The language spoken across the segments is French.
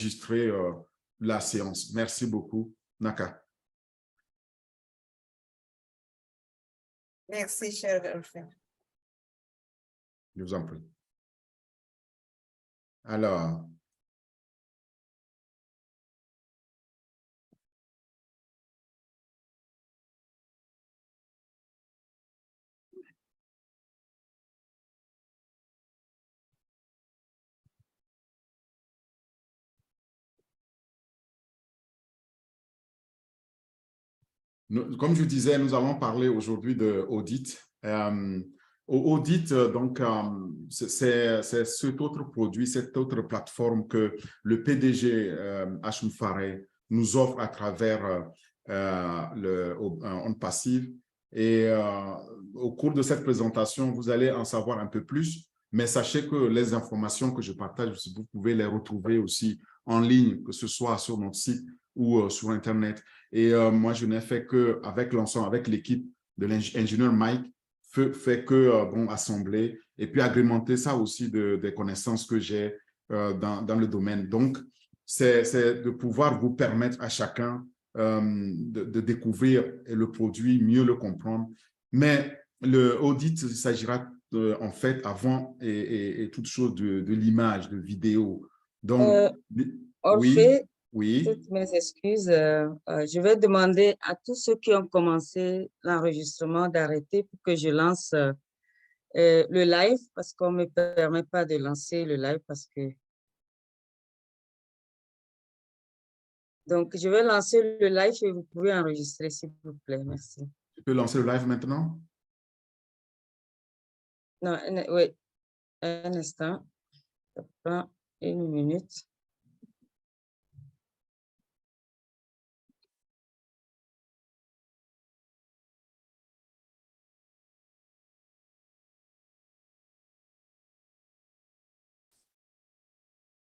enregistrer la séance. Merci beaucoup, Naka. Merci, cher Alfred. Je vous en prie. Alors, comme je disais, nous allons parler aujourd'hui d'audit. Audit, donc, c'est cet autre produit, cette autre plateforme que le PDG Hashim Fareh nous offre à travers On Passive. Et au cours de cette présentation, vous allez en savoir un peu plus, mais sachez que les informations que je partage, vous pouvez les retrouver aussi en ligne, que ce soit sur notre site ou sur Internet. Et moi, je n'ai fait qu'avec l'ensemble, avec l'équipe de l'ingénieur Mike, fait que assembler et puis agrémenter ça aussi des connaissances que j'ai dans le domaine. Donc, c'est de pouvoir vous permettre à chacun de découvrir le produit, mieux le comprendre. Mais l'audit, il s'agira en fait avant et toute chose de l'image, de vidéo. Donc, Orphée, oui. toutes mes excuses. Je vais demander à tous ceux qui ont commencé l'enregistrement d'arrêter pour que je lance le live parce qu'on ne me permet pas de lancer le live parce que... Donc, je vais lancer le live et vous pouvez enregistrer, s'il vous plaît. Merci. Tu peux lancer le live maintenant? Non, oui, un instant. Ça prend 1 minute.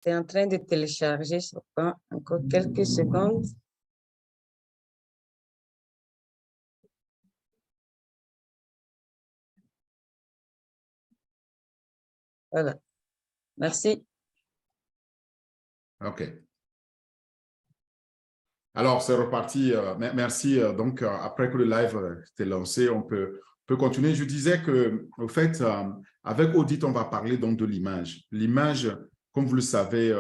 C'est en train de télécharger, ça prend encore quelques secondes. Voilà. Merci. OK. Alors, c'est reparti. Merci. Donc, après que le live était lancé, on peut continuer. Je disais que, au fait, avec Audit, on va parler donc de l'image. L'image, comme vous le savez,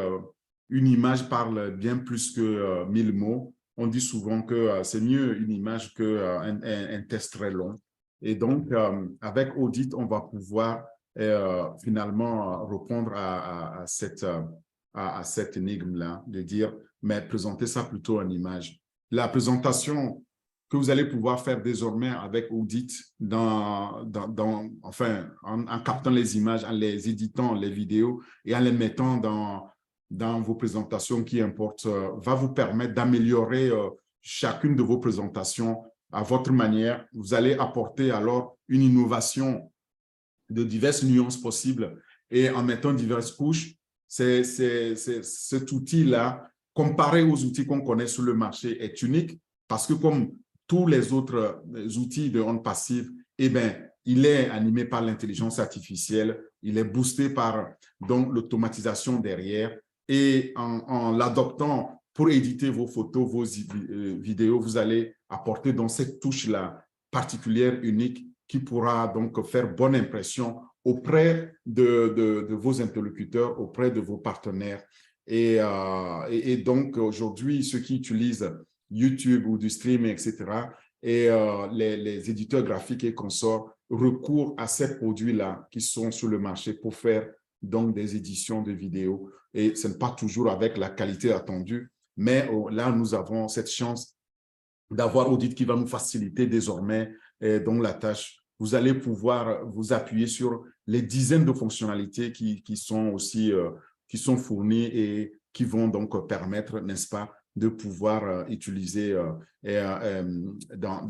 une image parle bien plus que 1000 mots. On dit souvent que c'est mieux une image qu'un test très long. Et donc, avec Audit, on va pouvoir finalement répondre à cette énigme-là, de dire, mais présenter ça plutôt en image. La présentation que vous allez pouvoir faire désormais avec Audit, enfin, en captant les images, en les éditant, les vidéos, et en les mettant dans vos présentations qui importent, va vous permettre d'améliorer chacune de vos présentations à votre manière. Vous allez apporter alors une innovation de diverses nuances possibles et en mettant diverses couches. Cet outil-là, comparé aux outils qu'on connaît sur le marché, est unique parce que comme tous les autres outils de On Passive, eh bien, il est animé par l'intelligence artificielle, il est boosté par donc l'automatisation derrière et en l'adoptant pour éditer vos photos, vos vidéos, vous allez apporter donc cette touche-là particulière, unique, qui pourra donc faire bonne impression auprès de vos interlocuteurs, auprès de vos partenaires. Et donc, aujourd'hui, ceux qui utilisent YouTube ou du streaming, etc., et les éditeurs graphiques et consorts recourent à ces produits-là qui sont sur le marché pour faire donc des éditions de vidéos. Et ce n'est pas toujours avec la qualité attendue, mais là, nous avons cette chance d'avoir Audit qui va nous faciliter désormais donc la tâche. Vous allez pouvoir vous appuyer sur les dizaines de fonctionnalités qui sont aussi qui sont fournies et qui vont donc permettre, n'est-ce pas, de pouvoir utiliser dans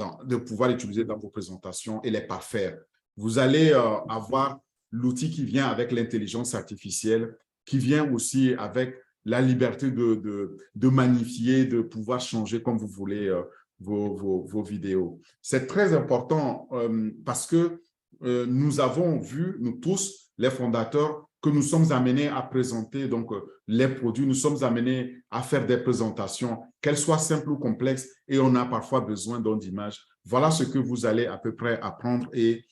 vos présentations et les parfaire. Vous allez avoir l'outil qui vient avec l'intelligence artificielle, qui vient aussi avec la liberté de magnifier, de pouvoir changer comme vous voulez vos vidéos. C'est très important parce que nous avons vu, nous tous, les fondateurs, que nous sommes amenés à présenter donc, les produits, nous sommes amenés à faire des présentations, qu'elles soient simples ou complexes, et on a parfois besoin d'images. Voilà ce que vous allez à peu près apprendre et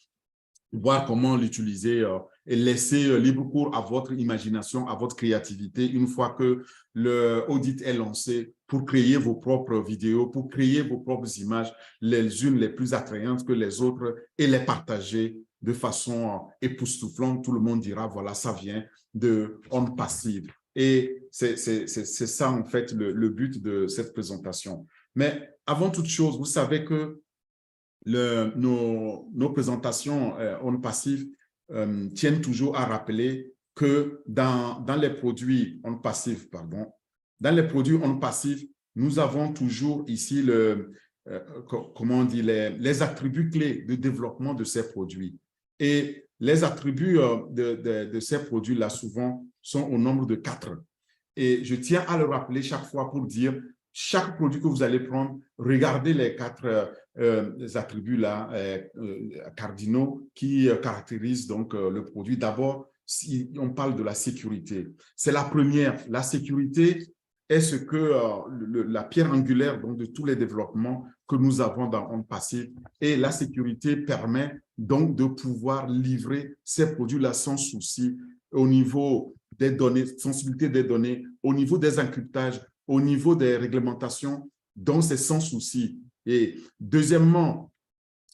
voir comment l'utiliser et laisser libre cours à votre imagination, à votre créativité une fois que l'audit est lancé pour créer vos propres vidéos, pour créer vos propres images, les unes les plus attrayantes que les autres et les partager de façon époustouflante. Tout le monde dira, voilà, ça vient de On Passive. Et c'est ça, en fait, le but de cette présentation. Mais avant toute chose, vous savez que nos présentations On Passive tiennent toujours à rappeler que dans les produits On Passive, dans les produits On Passive, nous avons toujours ici comment on dit, les attributs clés de développement de ces produits. Et les attributs de ces produits-là, souvent, sont au nombre de 4. Et je tiens à le rappeler chaque fois pour dire, chaque produit que vous allez prendre, regardez les 4 attributs-là cardinaux qui caractérisent donc le produit. D'abord, si on parle de la sécurité, c'est la première. La sécurité est ce que la pierre angulaire donc, de tous les développements que nous avons dans On Passive. Et la sécurité permet donc de pouvoir livrer ces produits-là sans souci au niveau des données, sensibilité des données, au niveau des encryptages, au niveau des réglementations, donc c'est sans souci. Et deuxièmement,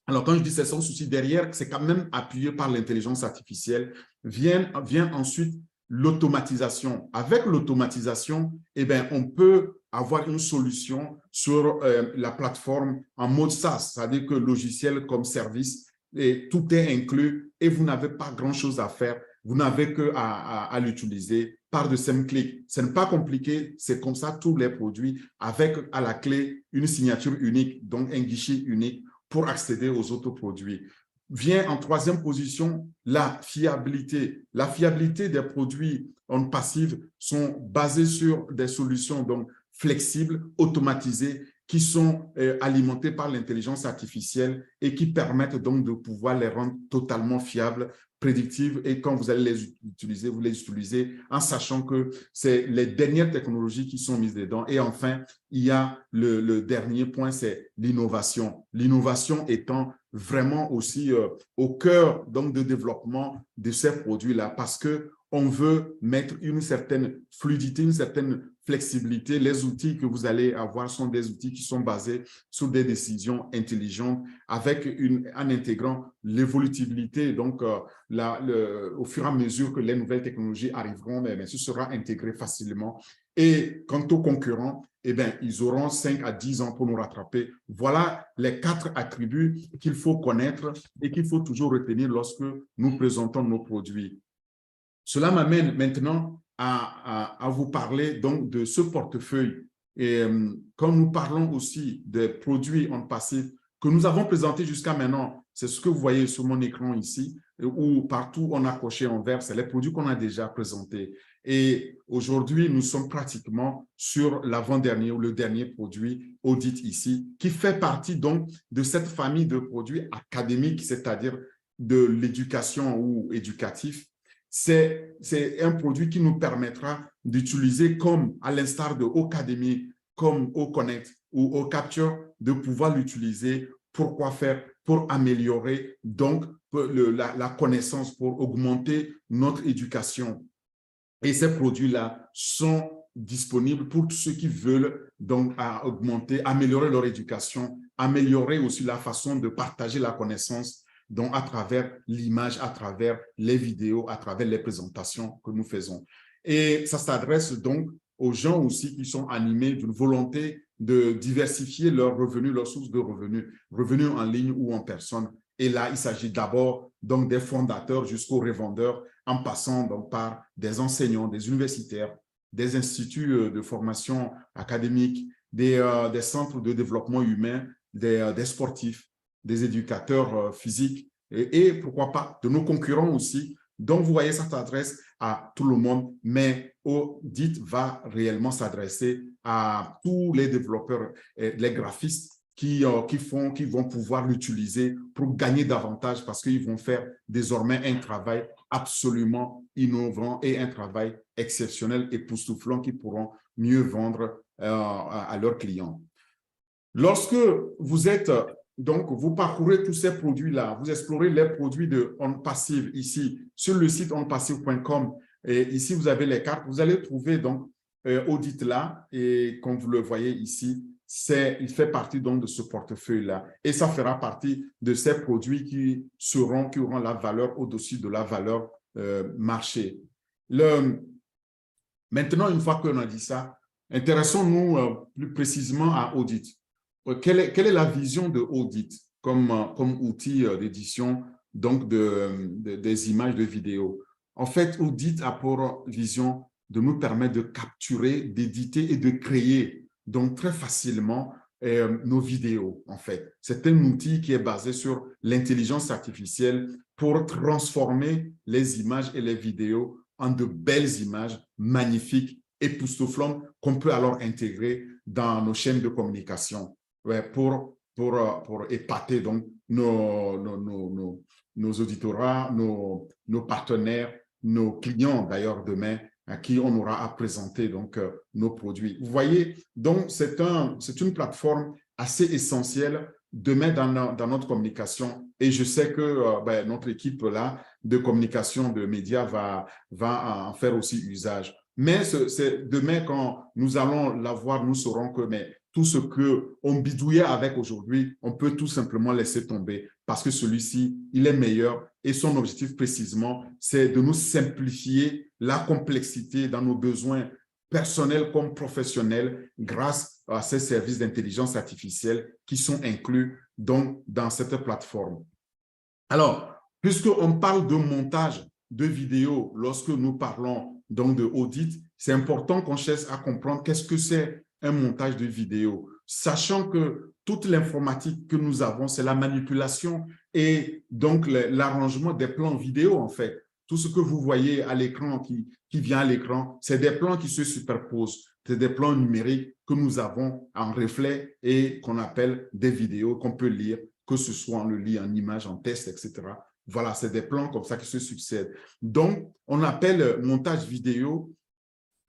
alors quand je dis c'est sans souci, derrière, c'est quand même appuyé par l'intelligence artificielle, vient ensuite l'automatisation. Avec l'automatisation, eh bien, on peut avoir une solution sur la plateforme en mode SaaS, c'est-à-dire que logiciel comme service, et tout est inclus et vous n'avez pas grand-chose à faire. Vous n'avez qu'à l'utiliser par de simples clics. Ce n'est pas compliqué, c'est comme ça tous les produits avec à la clé une signature unique, donc un guichet unique pour accéder aux autres produits. Vient en troisième position la fiabilité. La fiabilité des produits On Passive sont basés sur des solutions donc flexibles, automatisées, qui sont alimentées par l'intelligence artificielle et qui permettent donc de pouvoir les rendre totalement fiables, prédictives, et quand vous allez les utiliser, vous les utilisez en sachant que c'est les dernières technologies qui sont mises dedans. Et enfin, il y a le dernier point, c'est l'innovation. L'innovation étant vraiment aussi au cœur donc, de développement de ces produits-là parce qu'on veut mettre une certaine fluidité, une certaine flexibilité. Les outils que vous allez avoir sont des outils qui sont basés sur des décisions intelligentes en intégrant l'évolutivité. Donc, au fur et à mesure que les nouvelles technologies arriveront, mais ce sera intégré facilement. Et quant aux concurrents, eh bien, ils auront 5 à 10 ans pour nous rattraper. Voilà les 4 attributs qu'il faut connaître et qu'il faut toujours retenir lorsque nous présentons nos produits. Cela m'amène maintenant à vous parler donc de ce portefeuille. Et quand nous parlons aussi des produits On Passive que nous avons présentés jusqu'à maintenant, c'est ce que vous voyez sur mon écran ici, où partout on a coché en vert, c'est les produits qu'on a déjà présentés. Et aujourd'hui, nous sommes pratiquement sur l'avant-dernier ou le dernier produit audit ici, qui fait partie donc de cette famille de produits académiques, c'est-à-dire de l'éducation ou éducatif. C'est un produit qui nous permettra d'utiliser comme, à l'instar de Ocademy, comme OConnect ou OCapture, de pouvoir l'utiliser. Pourquoi faire? Pour améliorer donc la connaissance, pour augmenter notre éducation. Et ces produits-là sont disponibles pour tous ceux qui veulent donc améliorer leur éducation, améliorer aussi la façon de partager la connaissance, donc à travers l'image, à travers les vidéos, à travers les présentations que nous faisons. Et ça s'adresse donc aux gens aussi qui sont animés d'une volonté de diversifier leurs revenus, leurs sources de revenus, revenus en ligne ou en personne. Et là, il s'agit d'abord donc des fondateurs jusqu'aux revendeurs, en passant donc par des enseignants, des universitaires, des instituts de formation académique, des centres de développement humain, des sportifs, des éducateurs physiques et pourquoi pas de nos concurrents aussi. Donc, vous voyez, ça s'adresse à tout le monde, mais Audit va réellement s'adresser à tous les développeurs, les graphistes qui vont pouvoir l'utiliser pour gagner davantage parce qu'ils vont faire désormais un travail absolument innovant et un travail exceptionnel, époustouflant qu'ils pourront mieux vendre à leurs clients. Lorsque vous êtes, donc, vous parcourez tous ces produits-là, vous explorez les produits de OnPassive ici sur le site onpassive.com et ici, vous avez les cartes. Vous allez trouver donc Audit là et comme vous le voyez ici, il fait partie donc de ce portefeuille-là et ça fera partie de ces produits qui auront la valeur au-dessus de la valeur marché. Maintenant, une fois qu'on a dit ça, intéressons-nous plus précisément à Audit. Quelle est la vision de Audit comme outil d'édition donc des images de vidéos? En fait, Audit a pour vision de nous permettre de capturer, d'éditer et de créer donc très facilement nos vidéos, en fait. C'est un outil qui est basé sur l'intelligence artificielle pour transformer les images et les vidéos en de belles images magnifiques, époustouflantes, qu'on peut alors intégrer dans nos chaînes de communication pour épater donc nos auditorat, nos partenaires, nos clients d'ailleurs demain, à qui on aura à présenter donc nos produits. Vous voyez, donc c'est une plateforme assez essentielle demain dans notre communication et je sais que notre équipe là de communication de médias va en faire aussi usage. Mais c'est demain quand nous allons l'avoir, nous saurons que tout ce qu'on bidouillait avec aujourd'hui, on peut tout simplement laisser tomber parce que celui-ci, il est meilleur et son objectif précisément, c'est de nous simplifier la complexité dans nos besoins personnels comme professionnels grâce à ces services d'intelligence artificielle qui sont inclus donc dans cette plateforme. Alors, puisqu'on parle de montage de vidéos lorsque nous parlons donc de audit, c'est important qu'on cherche à comprendre qu'est-ce que c'est un montage de vidéo, sachant que toute l'informatique que nous avons, c'est la manipulation et donc l'arrangement des plans vidéo, en fait. Tout ce que vous voyez à l'écran, qui vient à l'écran, c'est des plans qui se superposent. C'est des plans numériques que nous avons en reflet et qu'on appelle des vidéos qu'on peut lire, que ce soit on le lit en image, en texte, etc. Voilà, c'est des plans comme ça qui se succèdent. Donc, on appelle montage vidéo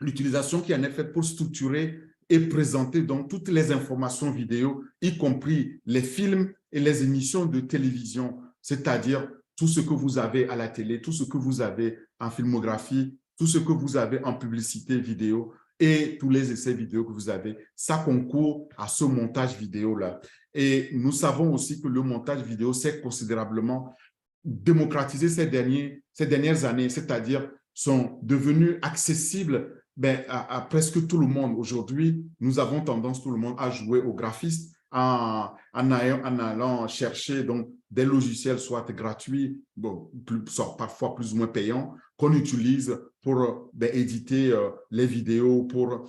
l'utilisation qui en est faite pour structurer et présenter donc toutes les informations vidéo, y compris les films et les émissions de télévision, c'est-à-dire tout ce que vous avez à la télé, tout ce que vous avez en filmographie, tout ce que vous avez en publicité vidéo et tous les essais vidéo que vous avez, ça concourt à ce montage vidéo-là. Et nous savons aussi que le montage vidéo s'est considérablement démocratisé ces dernières années, c'est-à-dire sont devenus accessibles à presque tout le monde. Aujourd'hui, nous avons tendance, tout le monde, à jouer aux graphistes en allant chercher donc, des logiciels soit gratuits, soit parfois plus ou moins payants, qu'on utilise pour éditer les vidéos, pour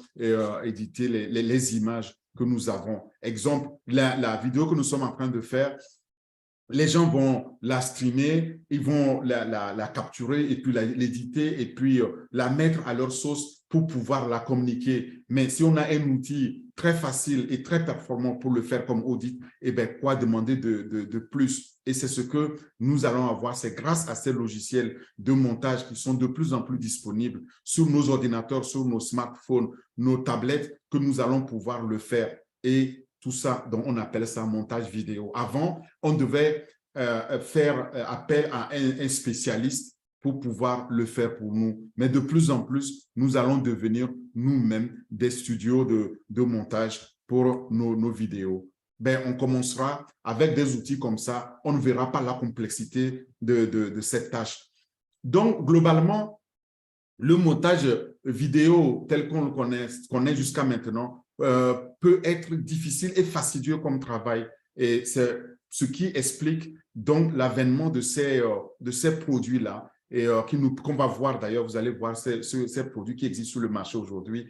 éditer les images que nous avons. Exemple, la vidéo que nous sommes en train de faire, les gens vont la streamer, ils vont la capturer et puis l'éditer et puis la mettre à leur sauce pour pouvoir la communiquer. Mais si on a un outil très facile et très performant pour le faire comme audit, eh bien, quoi demander de plus? Et c'est ce que nous allons avoir. C'est grâce à ces logiciels de montage qui sont de plus en plus disponibles sur nos ordinateurs, sur nos smartphones, nos tablettes, que nous allons pouvoir le faire. Et tout ça, donc on appelle ça montage vidéo. Avant, on devait faire appel à un spécialiste pour pouvoir le faire pour nous. Mais de plus en plus, nous allons devenir nous-mêmes des studios de montage pour nos vidéos. On commencera avec des outils comme ça. On ne verra pas la complexité de cette tâche. Donc, globalement, le montage vidéo tel qu'on le connaît jusqu'à maintenant peut être difficile et fastidieux comme travail. Et c'est ce qui explique donc l'avènement de ces produits-là et qu'on va voir d'ailleurs, vous allez voir ces produits qui existent sur le marché aujourd'hui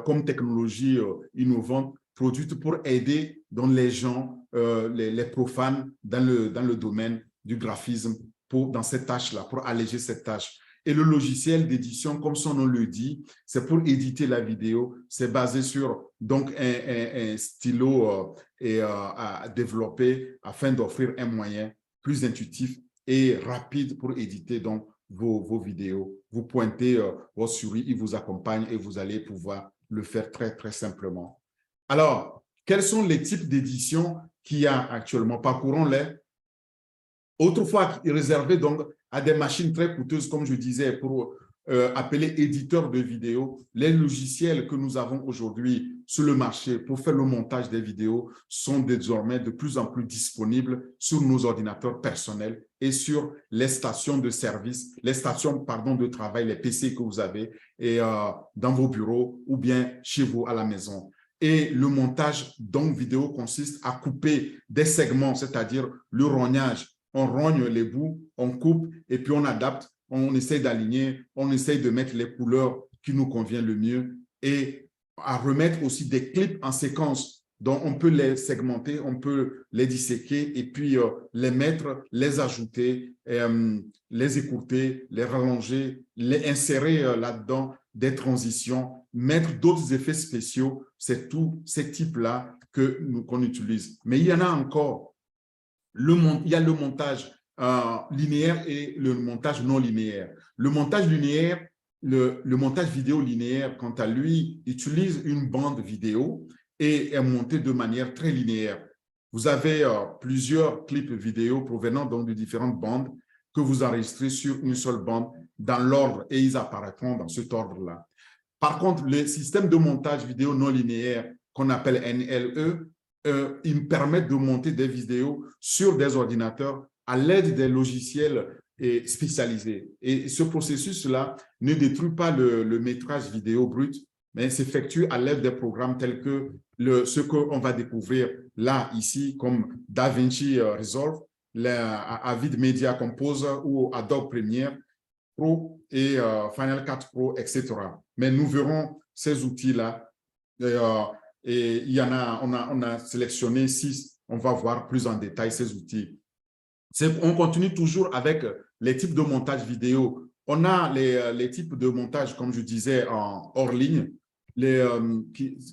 comme technologie innovante, produite pour aider donc, les gens, les profanes dans le domaine du graphisme dans cette tâche-là, pour alléger cette tâche. Et le logiciel d'édition, comme son nom le dit, c'est pour éditer la vidéo. C'est basé sur donc, un stylo à développer afin d'offrir un moyen plus intuitif et rapide pour éditer donc, vos vidéos. Vous pointez votre souris, il vous accompagne et vous allez pouvoir le faire très, très simplement. Alors, quels sont les types d'édition qu'il y a actuellement? Parcourons-les. Autrefois, réservé donc à des machines très coûteuses, comme je disais, pour appeler éditeurs de vidéos, les logiciels que nous avons aujourd'hui sur le marché pour faire le montage des vidéos sont désormais de plus en plus disponibles sur nos ordinateurs personnels et sur les stations de service, les stations pardon, de travail, les PC que vous avez et, dans vos bureaux ou bien chez vous à la maison. Et le montage donc vidéo consiste à couper des segments, c'est-à-dire le rognage. On rogne les bouts, on coupe et puis on adapte, on essaye d'aligner, on essaye de mettre les couleurs qui nous conviennent le mieux et à remettre aussi des clips en séquence. Donc, on peut les segmenter, on peut les disséquer et puis les mettre, les ajouter, les écourter, les rallonger, les insérer là-dedans des transitions, mettre d'autres effets spéciaux. C'est tous ces types-là qu'on utilise. Mais il y en a encore. Il y a le montage linéaire et le montage non linéaire. Le montage linéaire, le montage vidéo linéaire, quant à lui, utilise une bande vidéo et est monté de manière très linéaire. Vous avez plusieurs clips vidéo provenant donc de différentes bandes que vous enregistrez sur une seule bande dans l'ordre et ils apparaîtront dans cet ordre-là. Par contre, le système de montage vidéo non linéaire qu'on appelle NLE, ils me permettent de monter des vidéos sur des ordinateurs à l'aide des logiciels spécialisés. Et ce processus-là ne détruit pas le métrage vidéo brut, mais s'effectue à l'aide des programmes tels que ce qu'on va découvrir là, ici, comme DaVinci Resolve, Avid Media Composer ou Adobe Premiere Pro et Final Cut Pro, etc. Mais nous verrons ces outils-là. Et il y en a, on a sélectionné 6. On va voir plus en détail ces outils. On continue toujours avec les types de montage vidéo. On a les types de montage, comme je disais, hors ligne.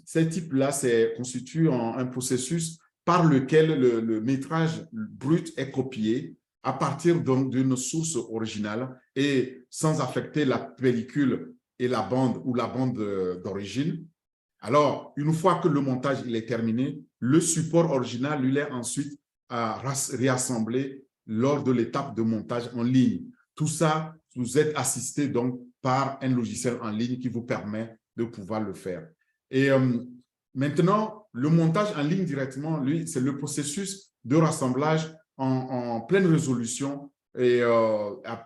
Ces types-là constituent un processus par lequel le métrage brut est copié à partir d'une source originale et sans affecter la pellicule et la bande ou la bande d'origine. Alors, une fois que le montage il est terminé, le support original lui est ensuite réassemblé lors de l'étape de montage en ligne. Tout ça, vous êtes assisté donc par un logiciel en ligne qui vous permet de pouvoir le faire. Et maintenant, le montage en ligne directement, lui, c'est le processus de rassemblage en pleine résolution et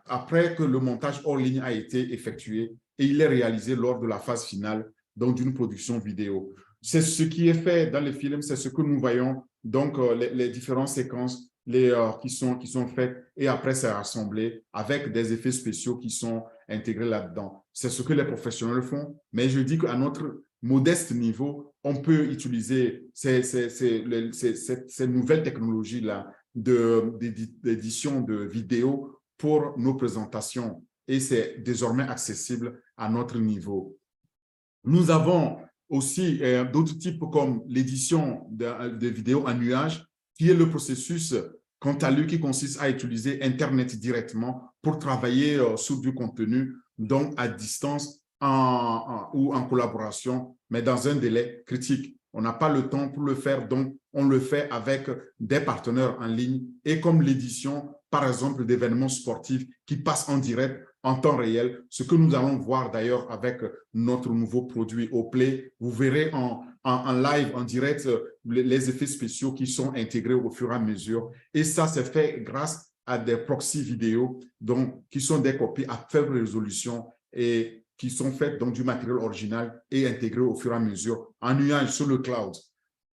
après que le montage hors ligne a été effectué et il est réalisé lors de la phase finale donc d'une production vidéo. C'est ce qui est fait dans les films, c'est ce que nous voyons, donc les différentes séquences qui sont faites et après c'est rassemblé avec des effets spéciaux qui sont intégrés là-dedans. C'est ce que les professionnels font, mais je dis qu'à notre modeste niveau, on peut utiliser ces nouvelles technologies-là d'édition de vidéos pour nos présentations et c'est désormais accessible à notre niveau. Nous avons aussi d'autres types comme l'édition de vidéos en nuage, qui est le processus, quant à lui, qui consiste à utiliser Internet directement pour travailler sur du contenu, donc à distance ou en collaboration, mais dans un délai critique. On n'a pas le temps pour le faire, donc on le fait avec des partenaires en ligne et comme l'édition, par exemple, d'événements sportifs qui passent en direct en temps réel, ce que nous allons voir d'ailleurs avec notre nouveau produit Oplay. Vous verrez en live, en direct, les effets spéciaux qui sont intégrés au fur et à mesure. Et ça, c'est fait grâce à des proxys vidéo donc, qui sont des copies à faible résolution et qui sont faites donc, du matériel original et intégrées au fur et à mesure en nuage sur le cloud.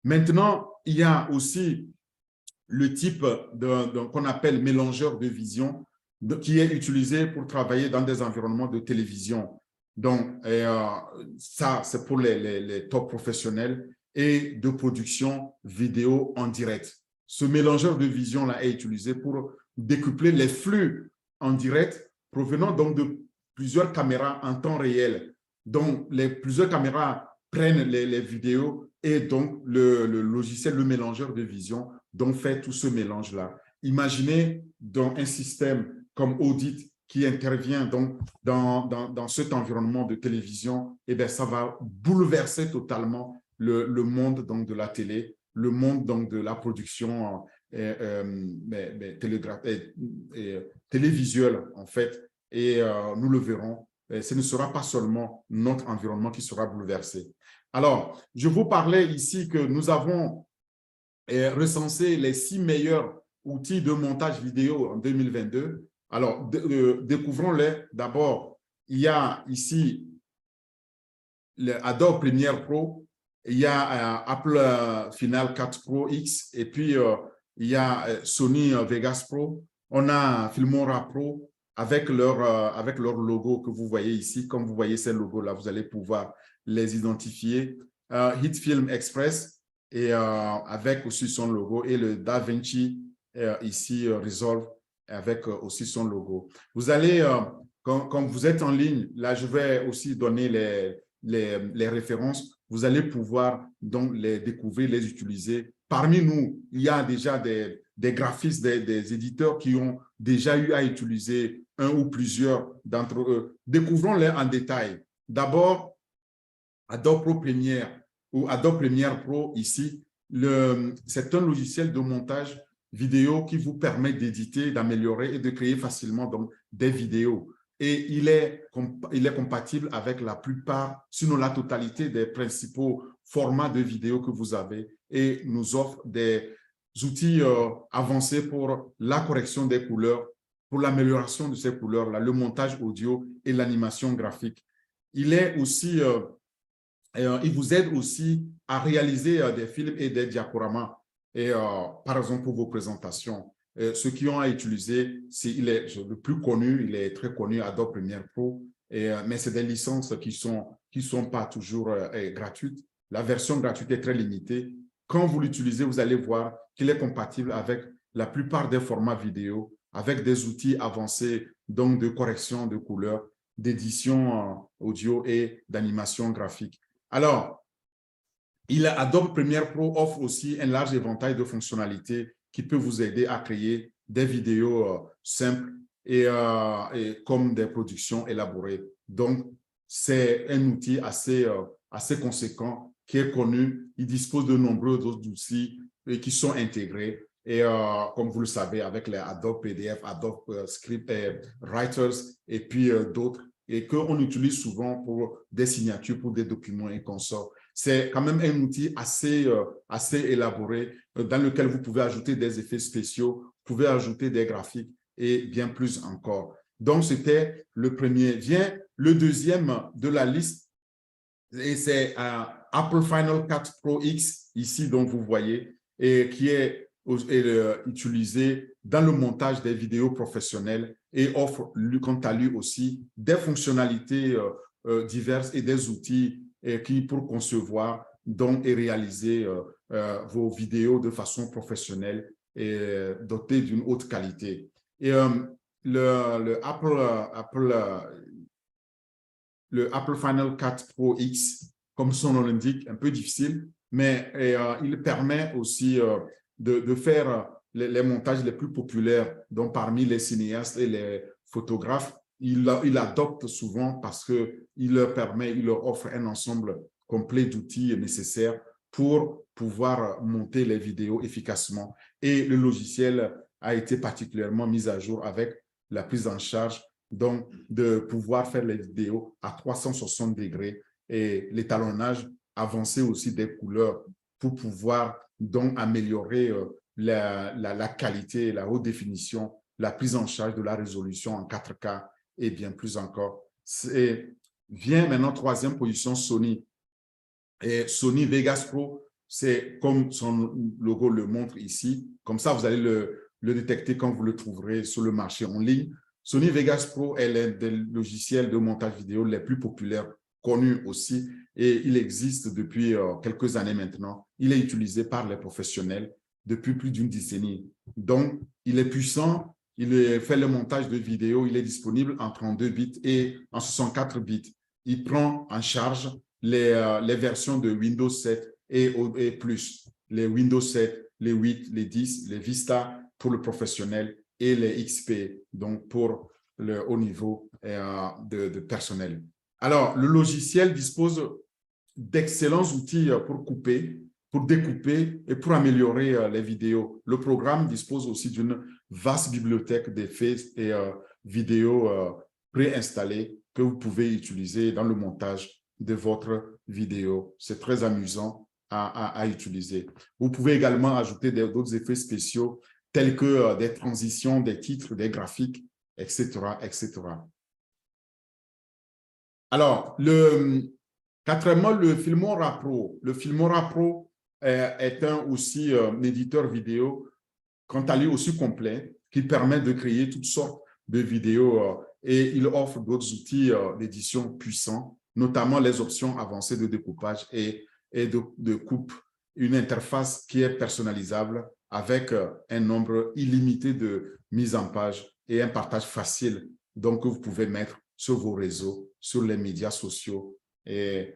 Maintenant, il y a aussi le type qu'on appelle mélangeur de vision qui est utilisé pour travailler dans des environnements de télévision. Donc, ça, c'est pour les top professionnels et de production vidéo en direct. Ce mélangeur de vision-là est utilisé pour décupler les flux en direct provenant donc de plusieurs caméras en temps réel. Donc, plusieurs caméras prennent les vidéos et donc le logiciel, le mélangeur de vision, donc fait tout ce mélange-là. Imaginez donc un système comme Audit qui intervient donc dans cet environnement de télévision, et bien ça va bouleverser totalement le monde donc de la télé, le monde donc de la production télévisuelle en fait, et nous le verrons. Ce ne sera pas seulement notre environnement qui sera bouleversé. Alors, je vous parlais ici que nous avons recensé les 6 meilleurs outils de montage vidéo en 2022. Alors, découvrons-les. D'abord, il y a ici le Adobe Premiere Pro, il y a Apple Final Cut Pro X, et puis il y a Sony Vegas Pro. On a Filmora Pro avec leur logo que vous voyez ici. Comme vous voyez ces logos-là, vous allez pouvoir les identifier. HitFilm Express, et avec aussi son logo, et le DaVinci ici Resolve avec aussi son logo. Vous allez, quand vous êtes en ligne, là je vais aussi donner les références, vous allez pouvoir donc les découvrir, les utiliser. Parmi nous, il y a déjà des graphistes, des éditeurs qui ont déjà eu à utiliser un ou plusieurs d'entre eux. Découvrons-les en détail. D'abord, Adobe Pro Premiere ou Adobe Premiere Pro ici, c'est un logiciel de montage vidéo qui vous permet d'éditer, d'améliorer et de créer facilement donc, des vidéos. Et il est compatible avec la plupart, sinon la totalité des principaux formats de vidéos que vous avez, et nous offre des outils avancés pour la correction des couleurs, pour l'amélioration de ces couleurs-là, le montage audio et l'animation graphique. Il est aussi il vous aide aussi à réaliser des films et des diaporamas, et, par exemple pour vos présentations. Ceux qui ont à utiliser, il est le plus connu, il est très connu, Adobe Premiere Pro, mais c'est des licences qui sont pas toujours gratuites. La version gratuite est très limitée. Quand vous l'utilisez, vous allez voir qu'il est compatible avec la plupart des formats vidéo, avec des outils avancés donc de correction de couleurs, d'édition audio et d'animation graphique. Alors, Adobe Premiere Pro offre aussi un large éventail de fonctionnalités qui peut vous aider à créer des vidéos simples et comme des productions élaborées. Donc, c'est un outil assez conséquent qui est connu. Il dispose de nombreux autres outils qui sont intégrés. Et comme vous le savez, avec les Adobe PDF, Adobe Script Writers et puis d'autres, et qu'on utilise souvent pour des signatures, pour des documents et consorts. C'est quand même un outil assez élaboré dans lequel vous pouvez ajouter des effets spéciaux, vous pouvez ajouter des graphiques et bien plus encore. Donc, c'était le premier. Vient le deuxième de la liste, et c'est Apple Final Cut Pro X, ici, donc vous voyez, et qui est utilisé dans le montage des vidéos professionnelles et offre, quant à lui aussi, des fonctionnalités diverses et des outils pour concevoir donc, et réaliser vos vidéos de façon professionnelle et dotées d'une haute qualité. Et le Apple Final Cut Pro X, comme son nom l'indique, un peu difficile, mais il permet aussi de faire les montages les plus populaires, donc parmi les cinéastes et les photographes. Il adopte souvent parce qu'il leur offre un ensemble complet d'outils nécessaires pour pouvoir monter les vidéos efficacement. Et le logiciel a été particulièrement mis à jour avec la prise en charge donc de pouvoir faire les vidéos à 360 degrés et l'étalonnage avancé aussi des couleurs pour pouvoir donc améliorer la qualité, la haute définition, la prise en charge de la résolution en 4K et bien plus encore. Vient maintenant troisième position Sony. Et Sony Vegas Pro, c'est comme son logo le montre ici. Comme ça, vous allez le détecter quand vous le trouverez sur le marché en ligne. Sony Vegas Pro est l'un des logiciels de montage vidéo les plus populaires, connus aussi, et il existe depuis quelques années maintenant. Il est utilisé par les professionnels depuis plus d'une décennie. Donc, il est puissant, il fait le montage de vidéos, il est disponible en 32 bits et en 64 bits. Il prend en charge les versions de Windows 7 et plus, les Windows 7, les 8, les 10, les Vista pour le professionnel et les XP, donc pour le haut niveau de personnel. Alors, le logiciel dispose d'excellents outils pour couper, pour découper et pour améliorer les vidéos. Le programme dispose aussi d'une vaste bibliothèque d'effets et vidéos préinstallées que vous pouvez utiliser dans le montage de votre vidéo. C'est très amusant à utiliser. Vous pouvez également ajouter d'autres effets spéciaux tels que des transitions, des titres, des graphiques, etc., etc. Alors, quatrièmement, le Filmora Pro. Le Filmora Pro est aussi un éditeur vidéo, quant à lui aussi complet, qui permet de créer toutes sortes de vidéos et il offre d'autres outils d'édition puissants, notamment les options avancées de découpage et de coupe, une interface qui est personnalisable avec un nombre illimité de mises en page et un partage facile, donc que vous pouvez mettre sur vos réseaux, sur les médias sociaux. Et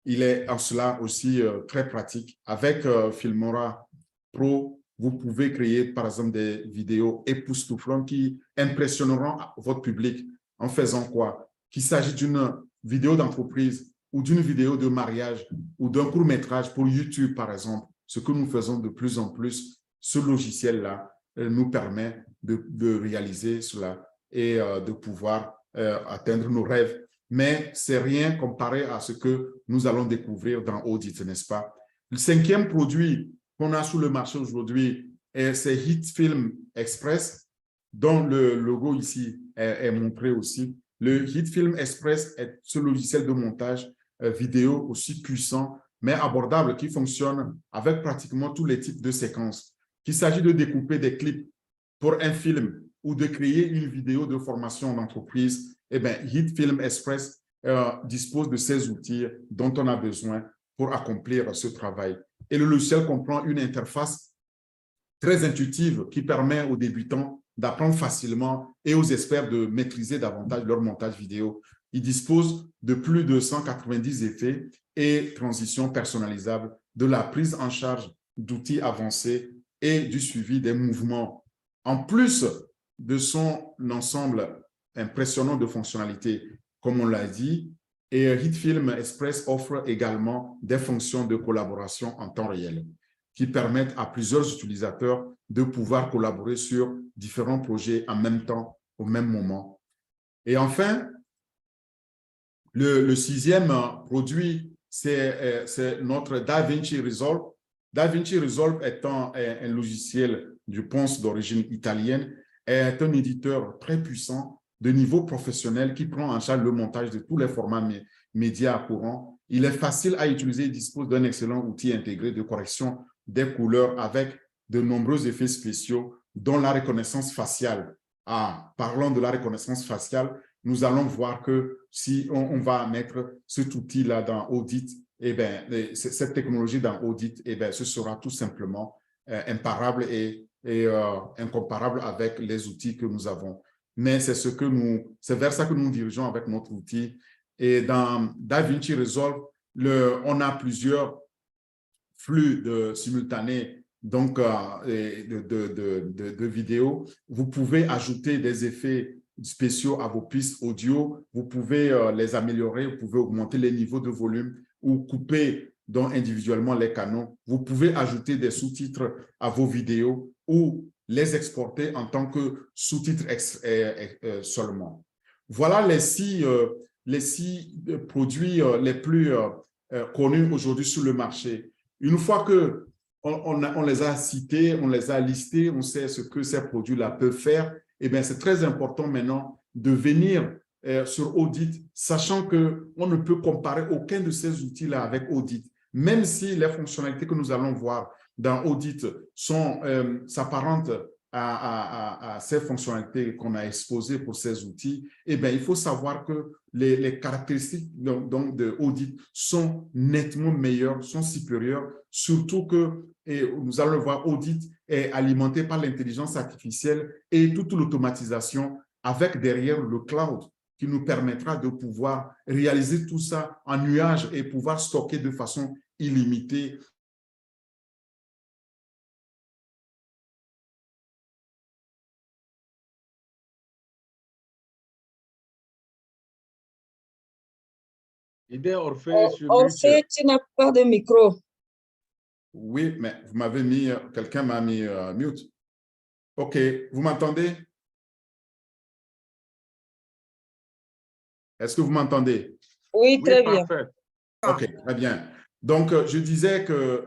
il est en cela aussi très pratique. Avec Filmora Pro, vous pouvez créer, par exemple, des vidéos époustouflantes qui impressionneront votre public en faisant quoi? Qu'il s'agit d'une vidéo d'entreprise ou d'une vidéo de mariage ou d'un court-métrage pour YouTube, par exemple. Ce que nous faisons de plus en plus, ce logiciel-là nous permet de réaliser cela et de pouvoir atteindre nos rêves. Mais ce n'est rien comparé à ce que nous allons découvrir dans Audit, n'est-ce pas? Le cinquième produit qu'on a sur le marché aujourd'hui, c'est HitFilm Express, dont le logo ici est montré aussi. Le HitFilm Express est ce logiciel de montage vidéo aussi puissant, mais abordable, qui fonctionne avec pratiquement tous les types de séquences. Qu'il s'agit de découper des clips pour un film ou de créer une vidéo de formation d'entreprise, eh bien, HitFilm Express dispose de ces outils dont on a besoin pour accomplir ce travail. Et le logiciel comprend une interface très intuitive qui permet aux débutants d'apprendre facilement et aux experts de maîtriser davantage leur montage vidéo. Il dispose de plus de 190 effets et transitions personnalisables, de la prise en charge d'outils avancés et du suivi des mouvements. En plus de son ensemble impressionnant de fonctionnalités, comme on l'a dit, et HitFilm Express offre également des fonctions de collaboration en temps réel qui permettent à plusieurs utilisateurs de pouvoir collaborer sur différents projets en même temps, au même moment. Et enfin, le sixième produit, c'est notre DaVinci Resolve. DaVinci Resolve étant un logiciel, je pense, d'origine italienne, est un éditeur très puissant de niveau professionnel qui prend en charge le montage de tous les formats médias courants. Il est facile à utiliser et dispose d'un excellent outil intégré de correction des couleurs avec de nombreux effets spéciaux, dont la reconnaissance faciale. Parlons de la reconnaissance faciale, nous allons voir que si on va mettre cet outil-là dans Audit, eh bien, cette technologie dans Audit, eh bien, ce sera tout simplement imparable et incomparable avec les outils que nous avons. Mais c'est vers ça que nous dirigeons avec notre outil. Et dans DaVinci Resolve, on a plusieurs flux simultanés donc, de vidéos. Vous pouvez ajouter des effets spéciaux à vos pistes audio. Vous pouvez les améliorer. Vous pouvez augmenter les niveaux de volume ou couper donc, individuellement les canaux. Vous pouvez ajouter des sous-titres à vos vidéos ou les exporter en tant que sous-titres seulement. Voilà les six produits les plus connus aujourd'hui sur le marché. Une fois qu'on les a cités, on les a listés, on sait ce que ces produits-là peuvent faire, eh bien, c'est très important maintenant de venir sur Audit, sachant qu'on ne peut comparer aucun de ces outils-là avec Audit, même si les fonctionnalités que nous allons voir dans Audit s'apparentent à ces fonctionnalités qu'on a exposées pour ces outils, eh bien, il faut savoir que les caractéristiques donc, de Audit sont nettement meilleures, sont supérieures, surtout que, et nous allons le voir, Audit est alimenté par l'intelligence artificielle et toute l'automatisation avec derrière le cloud qui nous permettra de pouvoir réaliser tout ça en nuage et pouvoir stocker de façon illimitée. Idée Orphée sur Orphée, tu n'as pas de micro. Oui, mais vous m'avez mis, quelqu'un m'a mis mute. OK, vous m'entendez? Est-ce que vous m'entendez? Oui, très bien. Parfait. OK, très bien. Donc, je disais que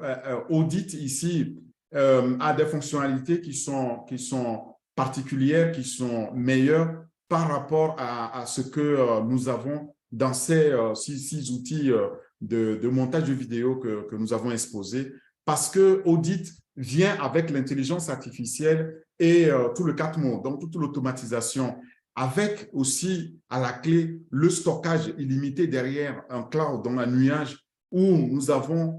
Audit ici a des fonctionnalités qui sont particulières, qui sont meilleures par rapport à ce que nous avons dans ces six outils de montage de vidéo que nous avons exposés, parce que Audit vient avec l'intelligence artificielle et tout le 4 mots, donc toute l'automatisation, avec aussi à la clé le stockage illimité derrière un cloud dans un nuage où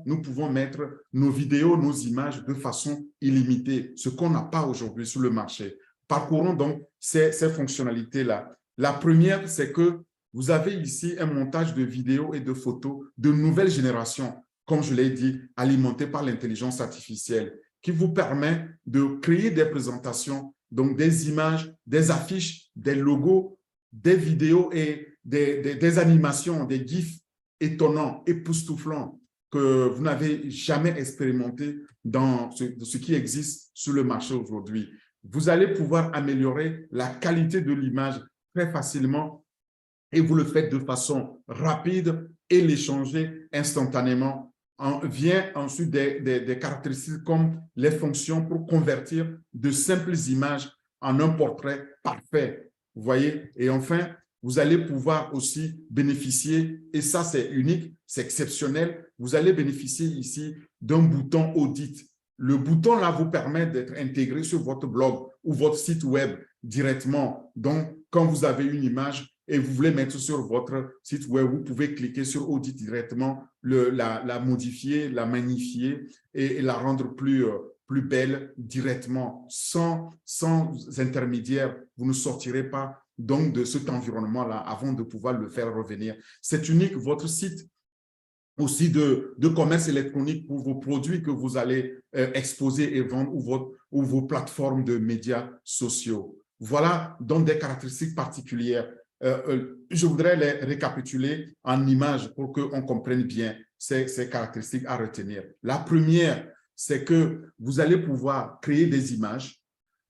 nous pouvons mettre nos vidéos, nos images de façon illimitée, ce qu'on n'a pas aujourd'hui sur le marché. Parcourons donc ces fonctionnalités-là. La première, c'est que vous avez ici un montage de vidéos et de photos de nouvelle génération, comme je l'ai dit, alimenté par l'intelligence artificielle, qui vous permet de créer des présentations, donc des images, des affiches, des logos, des vidéos et des animations, des GIFs étonnants, époustouflants que vous n'avez jamais expérimenté dans ce qui existe sur le marché aujourd'hui. Vous allez pouvoir améliorer la qualité de l'image très facilement et vous le faites de façon rapide et l'échanger instantanément. Vient ensuite des caractéristiques comme les fonctions pour convertir de simples images en un portrait parfait. Vous voyez? Et enfin, vous allez pouvoir aussi bénéficier, et ça c'est unique, c'est exceptionnel, vous allez bénéficier ici d'un bouton Audit. Le bouton là vous permet d'être intégré sur votre blog ou votre site web directement. Donc, quand vous avez une image et vous voulez mettre sur votre site web, vous pouvez cliquer sur Audit directement, la modifier, la magnifier et la rendre plus belle directement, sans intermédiaire. Vous ne sortirez pas donc de cet environnement-là avant de pouvoir le faire revenir. C'est unique, votre site aussi de commerce électronique pour vos produits que vous allez exposer et vendre ou vos plateformes de médias sociaux. Voilà donc des caractéristiques particulières. Je voudrais les récapituler en images pour qu'on comprenne bien ces caractéristiques à retenir. La première, c'est que vous allez pouvoir créer des images,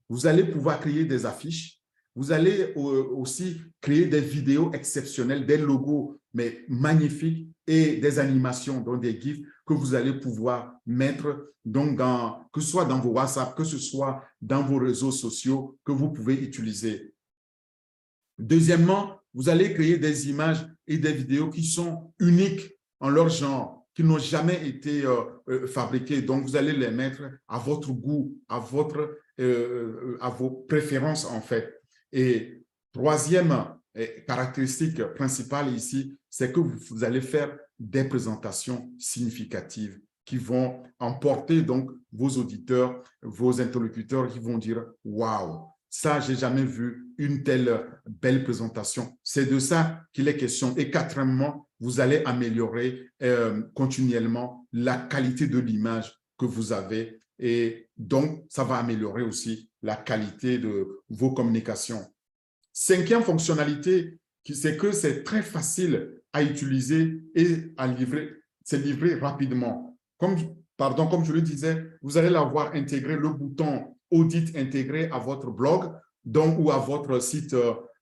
vous allez pouvoir créer des affiches, vous allez aussi créer des vidéos exceptionnelles, des logos, mais magnifiques, et des animations, donc des GIFs que vous allez pouvoir mettre, donc que ce soit dans vos WhatsApp, que ce soit dans vos réseaux sociaux que vous pouvez utiliser. Deuxièmement, vous allez créer des images et des vidéos qui sont uniques en leur genre, qui n'ont jamais été fabriquées. Donc, vous allez les mettre à votre goût, à vos préférences, en fait. Et troisième caractéristique principale ici, c'est que vous allez faire des présentations significatives qui vont emporter donc vos auditeurs, vos interlocuteurs qui vont dire « Waouh !» Ça, j'ai jamais vu une telle belle présentation. C'est de ça qu'il est question. Et quatrièmement, vous allez améliorer continuellement la qualité de l'image que vous avez. Et donc, ça va améliorer aussi la qualité de vos communications. Cinquième fonctionnalité, c'est que c'est très facile à utiliser et à livrer. C'est livré rapidement. Comme je le disais, vous allez l'avoir intégré, le bouton Audit intégré à votre blog donc, ou à votre site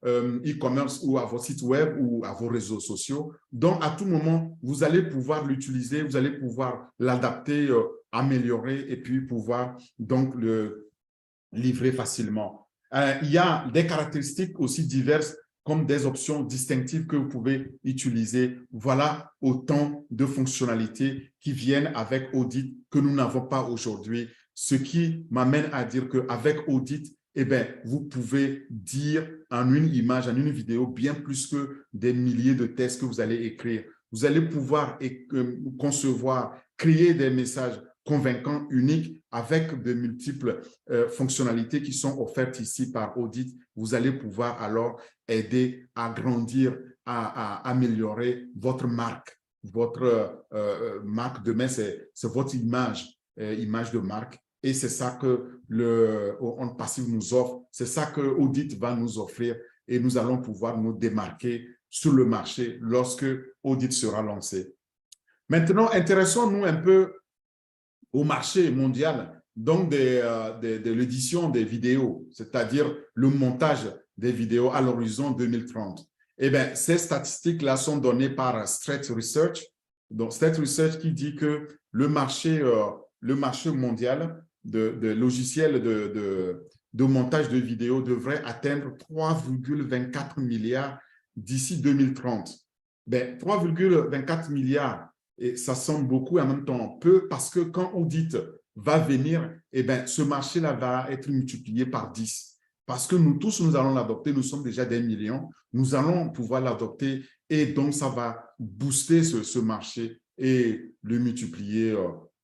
e-commerce ou à votre site web ou à vos réseaux sociaux. Donc, à tout moment, vous allez pouvoir l'utiliser, vous allez pouvoir l'adapter, améliorer et puis pouvoir donc le livrer facilement. Il y a des caractéristiques aussi diverses comme des options distinctives que vous pouvez utiliser. Voilà autant de fonctionnalités qui viennent avec Audit que nous n'avons pas aujourd'hui. Ce qui m'amène à dire qu'avec Audit, eh bien, vous pouvez dire en une image, en une vidéo, bien plus que des milliers de textes que vous allez écrire. Vous allez pouvoir concevoir, créer des messages convaincants, uniques, avec de multiples fonctionnalités qui sont offertes ici par Audit. Vous allez pouvoir alors aider à grandir, à améliorer votre marque. Votre marque demain, c'est votre image, image de marque. Et c'est ça que On Passive nous offre, c'est ça que Audit va nous offrir et nous allons pouvoir nous démarquer sur le marché lorsque Audit sera lancé. Maintenant, intéressons-nous un peu au marché mondial, donc de l'édition des vidéos, c'est-à-dire le montage des vidéos à l'horizon 2030. Eh bien, ces statistiques-là sont données par Strate Research. Donc, Strate Research qui dit que le marché mondial de logiciels de montage de vidéos devrait atteindre 3,24 milliards d'ici 2030. Ben, 3,24 milliards, et ça semble beaucoup et en même temps peu, parce que quand Audit va venir, eh ben, ce marché-là va être multiplié par 10. Parce que nous tous, nous allons l'adopter, nous sommes déjà des millions, nous allons pouvoir l'adopter et donc ça va booster ce marché et le multiplier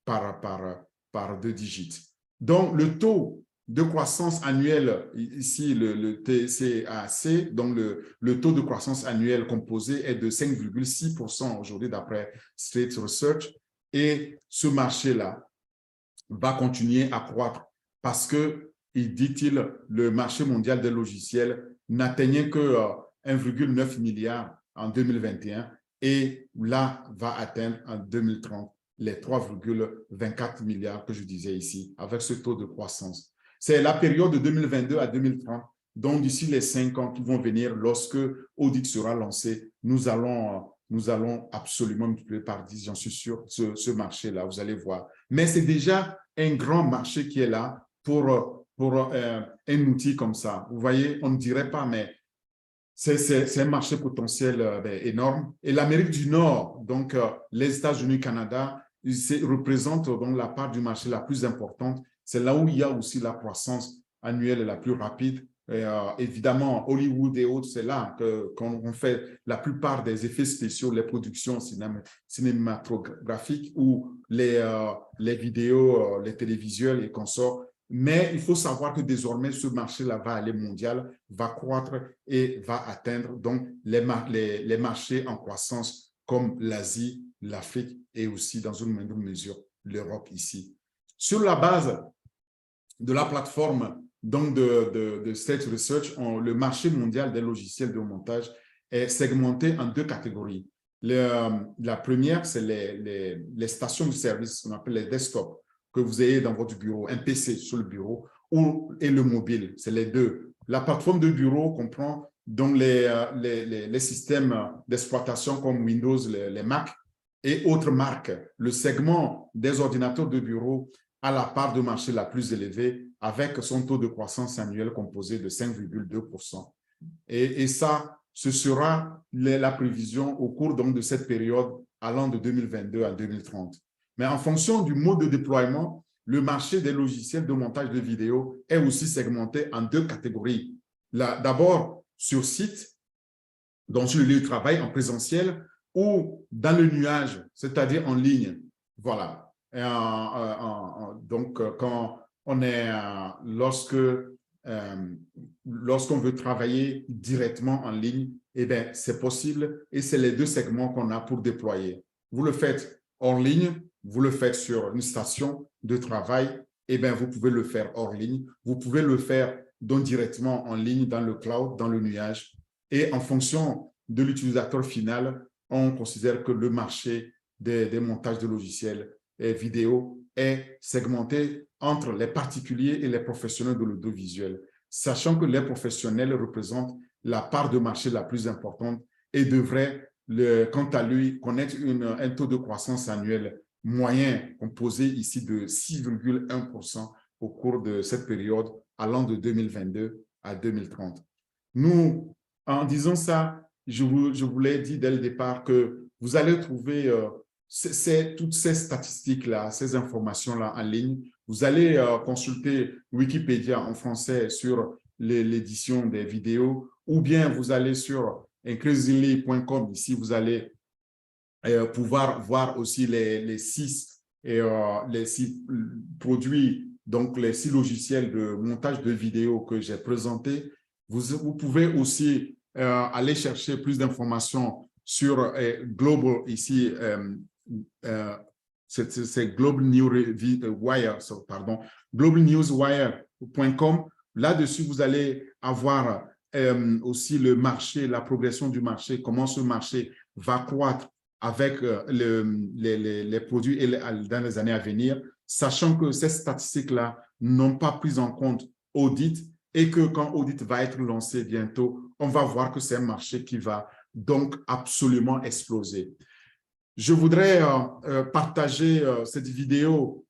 par 2 digits. Donc, le taux de croissance annuelle, ici le TCAC, donc le taux de croissance annuel composé est de 5,6% aujourd'hui d'après Strate Research. Et ce marché-là va continuer à croître parce que, dit-il, le marché mondial des logiciels n'atteignait que 1,9 milliard en 2021 et là va atteindre en 2030 les 3,24 milliards que je disais ici, avec ce taux de croissance. C'est la période de 2022 à 2030, donc d'ici les 5 ans qui vont venir, lorsque Audit sera lancé, nous allons absolument multiplier par 10, j'en suis sûr, ce marché-là, vous allez voir. Mais c'est déjà un grand marché qui est là pour un outil comme ça. Vous voyez, on ne dirait pas, mais c'est un marché potentiel énorme. Et l'Amérique du Nord, donc les États-Unis, Canada, représentent donc la part du marché la plus importante. C'est là où il y a aussi la croissance annuelle la plus rapide. Et, évidemment, Hollywood et autres, c'est là qu'on fait la plupart des effets spéciaux, les productions cinématographiques ou les vidéos, les télévisuels et consorts. Mais il faut savoir que désormais, ce marché-là va aller mondial, va croître et va atteindre donc les marchés en croissance comme l'Asie, l'Afrique et aussi dans une moindre mesure l'Europe ici. Sur la base de la plateforme donc de Strate Research, le marché mondial des logiciels de montage est segmenté en 2 catégories. La première, c'est les stations de service, qu'on appelle les desktops, que vous ayez dans votre bureau, un PC sur le bureau et le mobile, c'est les deux. La plateforme de bureau comprend donc les systèmes d'exploitation comme Windows, les Mac et autres marques. Le segment des ordinateurs de bureau a la part de marché la plus élevée avec son taux de croissance annuel composé de 5,2%. Et ça, ce sera la prévision au cours donc de cette période allant de 2022 à 2030. Mais en fonction du mode de déploiement, le marché des logiciels de montage de vidéos est aussi segmenté en 2 catégories. D'abord, sur site, donc sur le lieu de travail en présentiel ou dans le nuage, c'est-à-dire en ligne. Voilà. Donc, quand on est, lorsqu'on veut travailler directement en ligne, eh bien, c'est possible et c'est les 2 segments qu'on a pour déployer. Vous le faites hors ligne, vous le faites sur une station de travail, eh bien, vous pouvez le faire hors ligne. Vous pouvez le faire donc directement en ligne dans le cloud, dans le nuage. Et en fonction de l'utilisateur final, on considère que le marché des montages de logiciels et vidéo est segmenté entre les particuliers et les professionnels de l'audiovisuel, sachant que les professionnels représentent la part de marché la plus importante et devraient, quant à lui, connaître un taux de croissance annuel moyen composé ici de 6,1% au cours de cette période allant de 2022 à 2030. Nous, en disant ça, je vous l'ai dit dès le départ que vous allez trouver toutes ces statistiques-là, ces informations-là en ligne. Vous allez consulter Wikipédia en français sur l'édition des vidéos, ou bien vous allez sur increasingly.com. Ici, vous allez pouvoir voir aussi les six produits, donc les 6 logiciels de montage de vidéos que j'ai présentés. Vous pouvez aussi aller chercher plus d'informations sur Global, ici, c'est Global Wire, pardon, globalnewswire.com. Là-dessus, vous allez avoir aussi le marché, la progression du marché, comment ce marché va croître avec les produits dans les années à venir, sachant que ces statistiques-là n'ont pas pris en compte Audit et que quand Audit va être lancé bientôt, on va voir que c'est un marché qui va donc absolument exploser. Je voudrais partager cette vidéo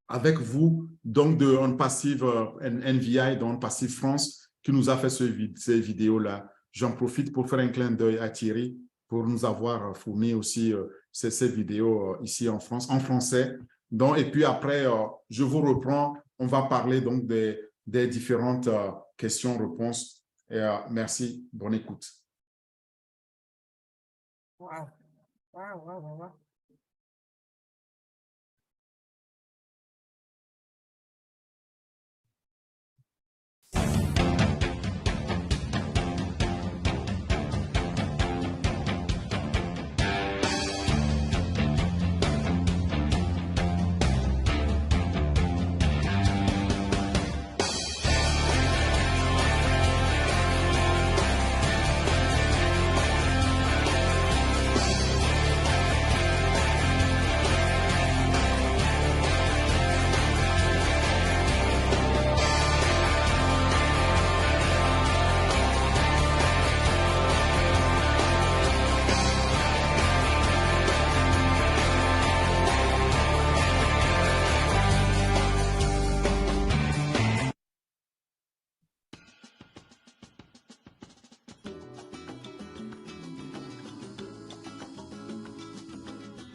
avec vous, donc de OnPassive NVI, de OnPassive France, qui nous a fait ces vidéos-là. J'en profite pour faire un clin d'œil à Thierry pour nous avoir fourni aussi ces vidéos ici en France, en français. Donc, et puis après, je vous reprends. On va parler donc des différentes questions-réponses. Merci, bonne écoute. Wow. Wow, wow, wow, wow.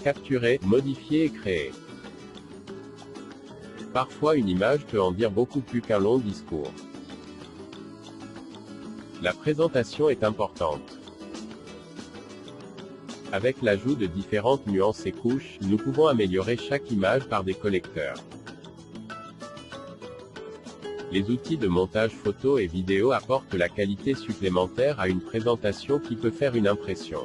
Capturer, modifier et créer. Parfois une image peut en dire beaucoup plus qu'un long discours. La présentation est importante. Avec l'ajout de différentes nuances et couches, nous pouvons améliorer chaque image par des collecteurs. Les outils de montage photo et vidéo apportent la qualité supplémentaire à une présentation qui peut faire une impression.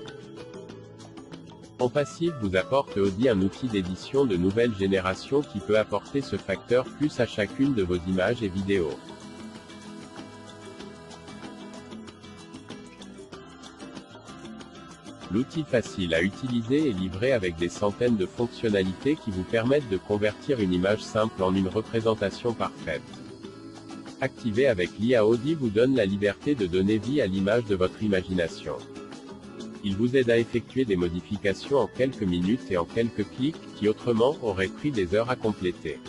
OnPassive vous apporte Audi, un outil d'édition de nouvelle génération qui peut apporter ce facteur plus à chacune de vos images et vidéos. L'outil facile à utiliser est livré avec des centaines de fonctionnalités qui vous permettent de convertir une image simple en une représentation parfaite. Activer avec l'IA Audi vous donne la liberté de donner vie à l'image de votre imagination. Il vous aide à effectuer des modifications en quelques minutes et en quelques clics, qui autrement auraient pris des heures à compléter.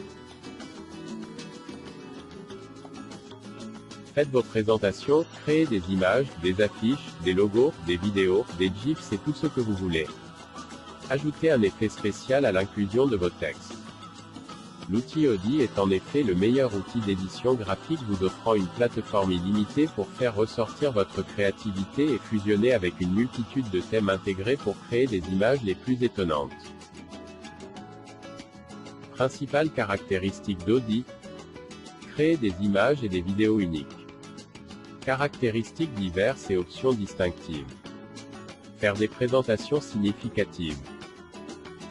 Faites vos présentations, créez des images, des affiches, des logos, des vidéos, des GIFs et tout ce que vous voulez. Ajoutez un effet spécial à l'inclusion de vos textes. L'outil Audi est en effet le meilleur outil d'édition graphique, vous offrant une plateforme illimitée pour faire ressortir votre créativité et fusionner avec une multitude de thèmes intégrés pour créer des images les plus étonnantes. Principales caractéristiques d'Audi: créer des images et des vidéos uniques. Caractéristiques diverses et options distinctives. Faire des présentations significatives.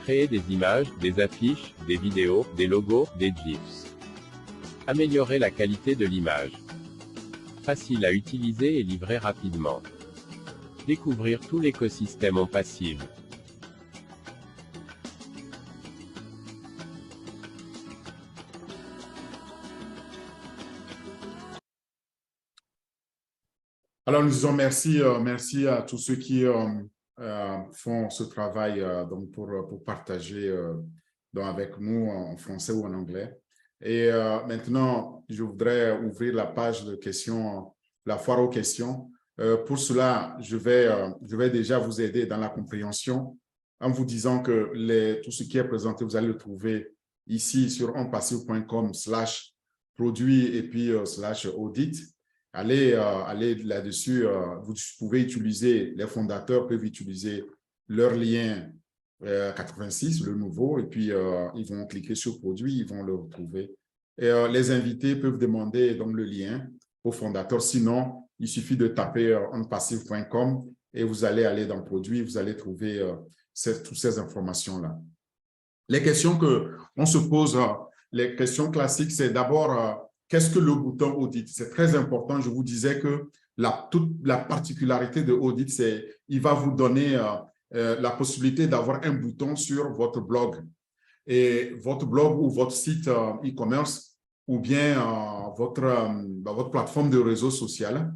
Créer des images, des affiches, des vidéos, des logos, des GIFs. Améliorer la qualité de l'image. Facile à utiliser et livré rapidement. Découvrir tout l'écosystème OnPassive. Alors, nous disons merci, merci à tous ceux qui font ce travail donc pour partager donc avec nous en français ou en anglais. Et maintenant, je voudrais ouvrir la page de questions, la foire aux questions. Pour cela, je vais déjà vous aider dans la compréhension en vous disant que tout ce qui est présenté, vous allez le trouver ici sur onpassif.com/produit et puis /audit. Allez là-dessus. Vous pouvez utiliser, les fondateurs peuvent utiliser leur lien 86, le nouveau, et puis ils vont cliquer sur produit, ils vont le retrouver. Et les invités peuvent demander donc le lien au fondateur. Sinon, il suffit de taper onpassif.com et vous allez aller dans produit, vous allez trouver toutes ces informations-là. Les questions qu'on se pose, les questions classiques, c'est d'abord, qu'est-ce que le bouton audit? C'est très important. Je vous disais que toute la particularité de audit, c'est qu'il va vous donner la possibilité d'avoir un bouton sur votre blog. Et votre blog ou votre site e-commerce ou bien votre plateforme de réseau social.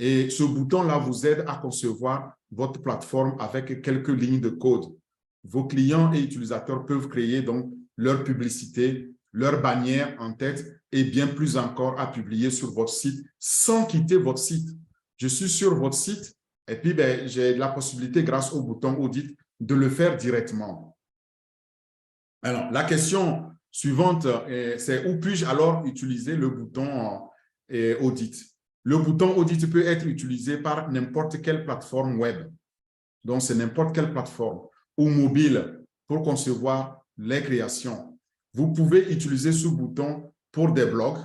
Et ce bouton-là vous aide à concevoir votre plateforme avec quelques lignes de code. Vos clients et utilisateurs peuvent créer donc leur publicité, leur bannière en tête et bien plus encore à publier sur votre site sans quitter votre site. Je suis sur votre site et puis j'ai la possibilité grâce au bouton audit de le faire directement. Alors, la question suivante, c'est où puis-je alors utiliser le bouton audit? Le bouton audit peut être utilisé par n'importe quelle plateforme web. Donc, c'est n'importe quelle plateforme ou mobile pour concevoir les créations. Vous pouvez utiliser ce bouton pour des blogs,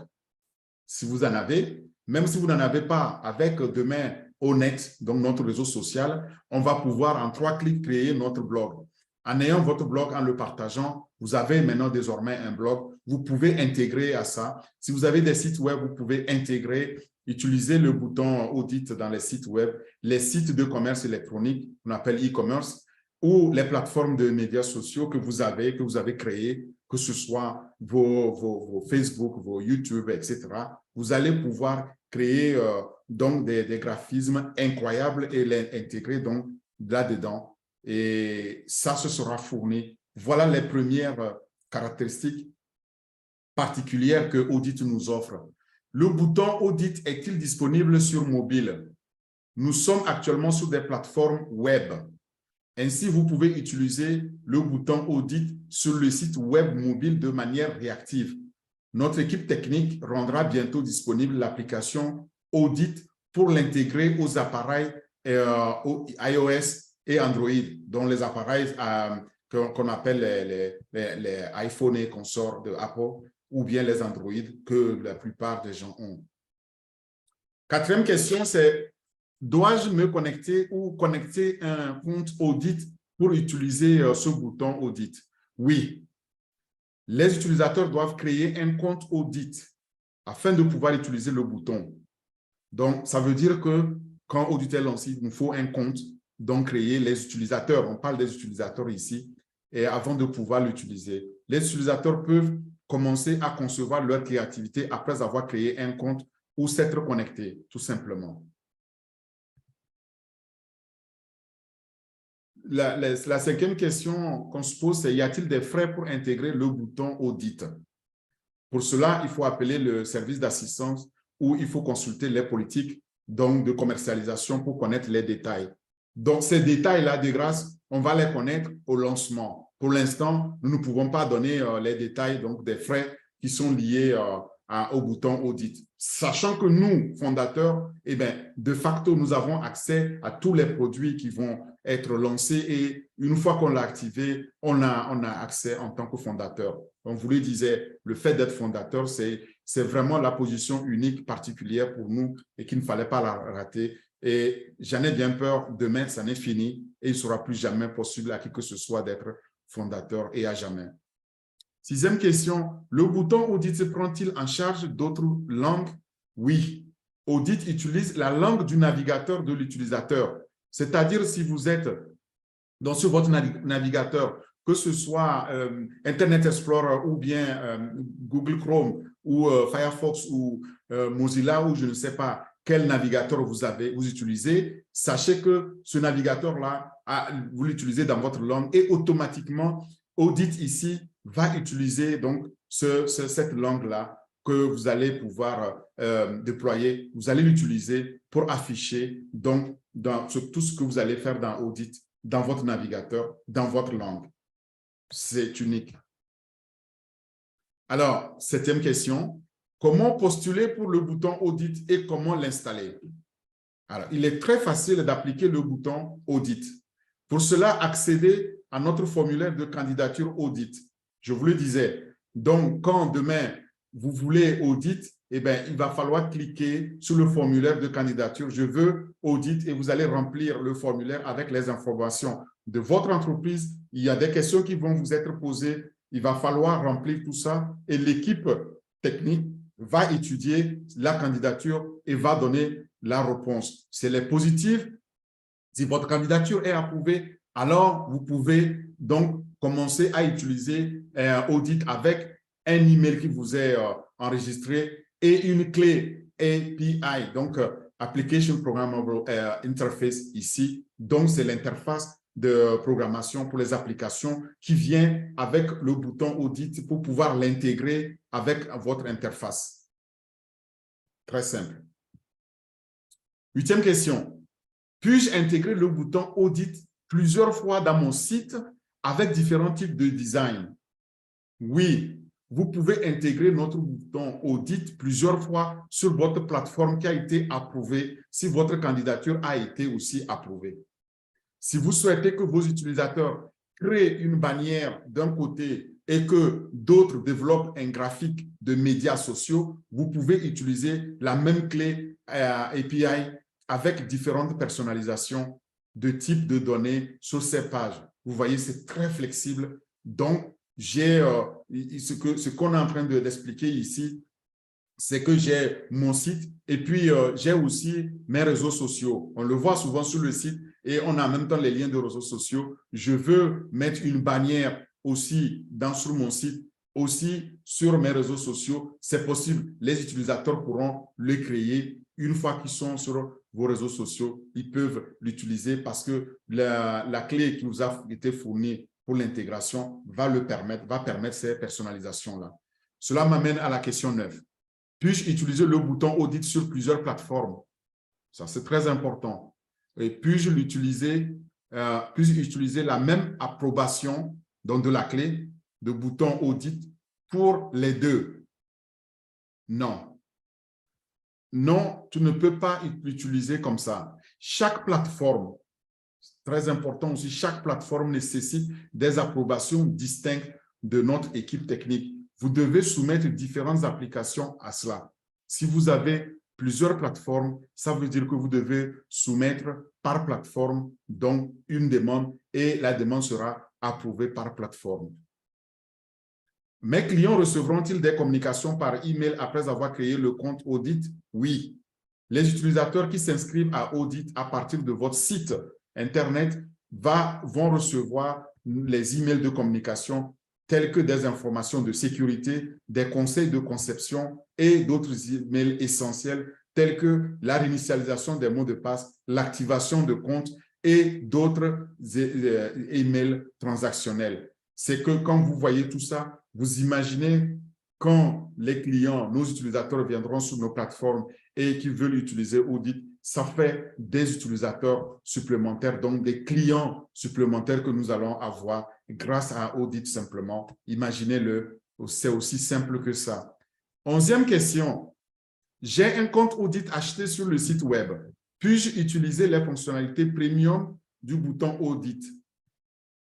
si vous en avez. Même si vous n'en avez pas, avec demain Honnête, donc notre réseau social, on va pouvoir en 3 clics créer notre blog. En ayant votre blog, en le partageant, vous avez maintenant désormais un blog. Vous pouvez intégrer à ça. Si vous avez des sites web, vous pouvez intégrer, utiliser le bouton audit dans les sites web, les sites de commerce électronique, qu'on appelle e-commerce, ou les plateformes de médias sociaux que vous avez créées, que ce soit vos Facebook, vos YouTube, etc. Vous allez pouvoir créer donc des graphismes incroyables et les intégrer donc là-dedans. Et ça, ce sera fourni. Voilà les premières caractéristiques particulières que Audit nous offre. Le bouton Audit est-il disponible sur mobile? Nous sommes actuellement sur des plateformes web. Ainsi, vous pouvez utiliser le bouton Audit sur le site web mobile de manière réactive. Notre équipe technique rendra bientôt disponible l'application Audit pour l'intégrer aux appareils iOS et Android, dont les appareils qu'on appelle les iPhone et consorts de Apple, ou bien les Android que la plupart des gens ont. 4e question, c'est: dois-je me connecter ou connecter un compte audit pour utiliser ce bouton audit? Oui. Les utilisateurs doivent créer un compte audit afin de pouvoir utiliser le bouton. Donc, ça veut dire que quand audit est lancé, il nous faut un compte, donc créer les utilisateurs. On parle des utilisateurs ici, et avant de pouvoir l'utiliser. Les utilisateurs peuvent commencer à concevoir leur créativité après avoir créé un compte ou s'être connectés, tout simplement. La 5e question qu'on se pose, c'est: y a-t-il des frais pour intégrer le bouton audit? Pour cela, il faut appeler le service d'assistance ou il faut consulter les politiques donc de commercialisation pour connaître les détails. Donc, ces détails-là, de grâce, on va les connaître au lancement. Pour l'instant, nous ne pouvons pas donner les détails donc, des frais qui sont liés au bouton audit. Sachant que nous, fondateurs, de facto, nous avons accès à tous les produits qui vont être lancés et une fois qu'on l'a activé, on a accès en tant que fondateur. On vous le disait, le fait d'être fondateur, c'est vraiment la position unique, particulière pour nous et qu'il ne fallait pas la rater. Et j'en ai bien peur, demain, ça n'est fini et il ne sera plus jamais possible à qui que ce soit d'être fondateur et à jamais. 6e question, le bouton Audit se prend-il en charge d'autres langues? Oui. Audit utilise la langue du navigateur de l'utilisateur. C'est-à-dire si vous êtes sur votre navigateur, que ce soit Internet Explorer ou bien Google Chrome ou Firefox ou Mozilla ou je ne sais pas quel navigateur vous utilisez, sachez que ce navigateur-là, vous l'utilisez dans votre langue et automatiquement, Audit ici va utiliser donc cette langue-là que vous allez pouvoir déployer, vous allez l'utiliser pour afficher donc, sur tout ce que vous allez faire dans Audit, dans votre navigateur, dans votre langue. C'est unique. Alors, 7e question. Comment postuler pour le bouton Audit et comment l'installer? Alors, il est très facile d'appliquer le bouton Audit. Pour cela, accédez à notre formulaire de candidature Audit. Je vous le disais. Donc, quand demain, vous voulez Audit, eh bien, il va falloir cliquer sur le formulaire de candidature. Je veux Audit et vous allez remplir le formulaire avec les informations de votre entreprise. Il y a des questions qui vont vous être posées. Il va falloir remplir tout ça et l'équipe technique va étudier la candidature et va donner la réponse. Si elle est positive, si votre candidature est approuvée, alors vous pouvez donc commencer à utiliser Audit avec un email qui vous est enregistré et une clé API, donc Application Programmable Interface ici. Donc, c'est l'interface de programmation pour les applications qui vient avec le bouton Audit pour pouvoir l'intégrer avec votre interface. Très simple. 8e question. Puis-je intégrer le bouton Audit plusieurs fois dans mon site avec différents types de design? Oui, vous pouvez intégrer notre bouton Audit plusieurs fois sur votre plateforme qui a été approuvée si votre candidature a été aussi approuvée. Si vous souhaitez que vos utilisateurs créent une bannière d'un côté et que d'autres développent un graphique de médias sociaux, vous pouvez utiliser la même clé API avec différentes personnalisations de types de données sur ces pages. Vous voyez, c'est très flexible. Donc, ce qu'on est en train d'expliquer ici, c'est que j'ai mon site et puis j'ai aussi mes réseaux sociaux. On le voit souvent sur le site et on a en même temps les liens de réseaux sociaux. Je veux mettre une bannière aussi sur mon site, aussi sur mes réseaux sociaux. C'est possible. Les utilisateurs pourront le créer. Une fois qu'ils sont sur vos réseaux sociaux, ils peuvent l'utiliser parce que la clé qui nous a été fournie pour l'intégration va permettre ces personnalisations-là. Cela m'amène à la question 9. Puis-je utiliser le bouton Audit sur plusieurs plateformes? Ça, c'est très important. Et puis-je utiliser la même approbation donc de la clé de bouton Audit pour les deux? Non. Non, tu ne peux pas l'utiliser comme ça. Chaque plateforme, très important aussi, chaque plateforme nécessite des approbations distinctes de notre équipe technique. Vous devez soumettre différentes applications à cela. Si vous avez plusieurs plateformes, ça veut dire que vous devez soumettre par plateforme donc une demande et la demande sera approuvée par plateforme. Mes clients recevront-ils des communications par email après avoir créé le compte Audit? Oui. Les utilisateurs qui s'inscrivent à Audit à partir de votre site Internet vont recevoir les emails de communication tels que des informations de sécurité, des conseils de conception et d'autres emails essentiels tels que la réinitialisation des mots de passe, l'activation de compte et d'autres emails transactionnels. C'est que quand vous voyez tout ça, vous imaginez quand les clients, nos utilisateurs viendront sur nos plateformes et qui veulent utiliser Audit, ça fait des utilisateurs supplémentaires, donc des clients supplémentaires que nous allons avoir grâce à Audit simplement. Imaginez-le, c'est aussi simple que ça. 11e question. J'ai un compte Audit acheté sur le site web. Puis-je utiliser les fonctionnalités premium du bouton Audit?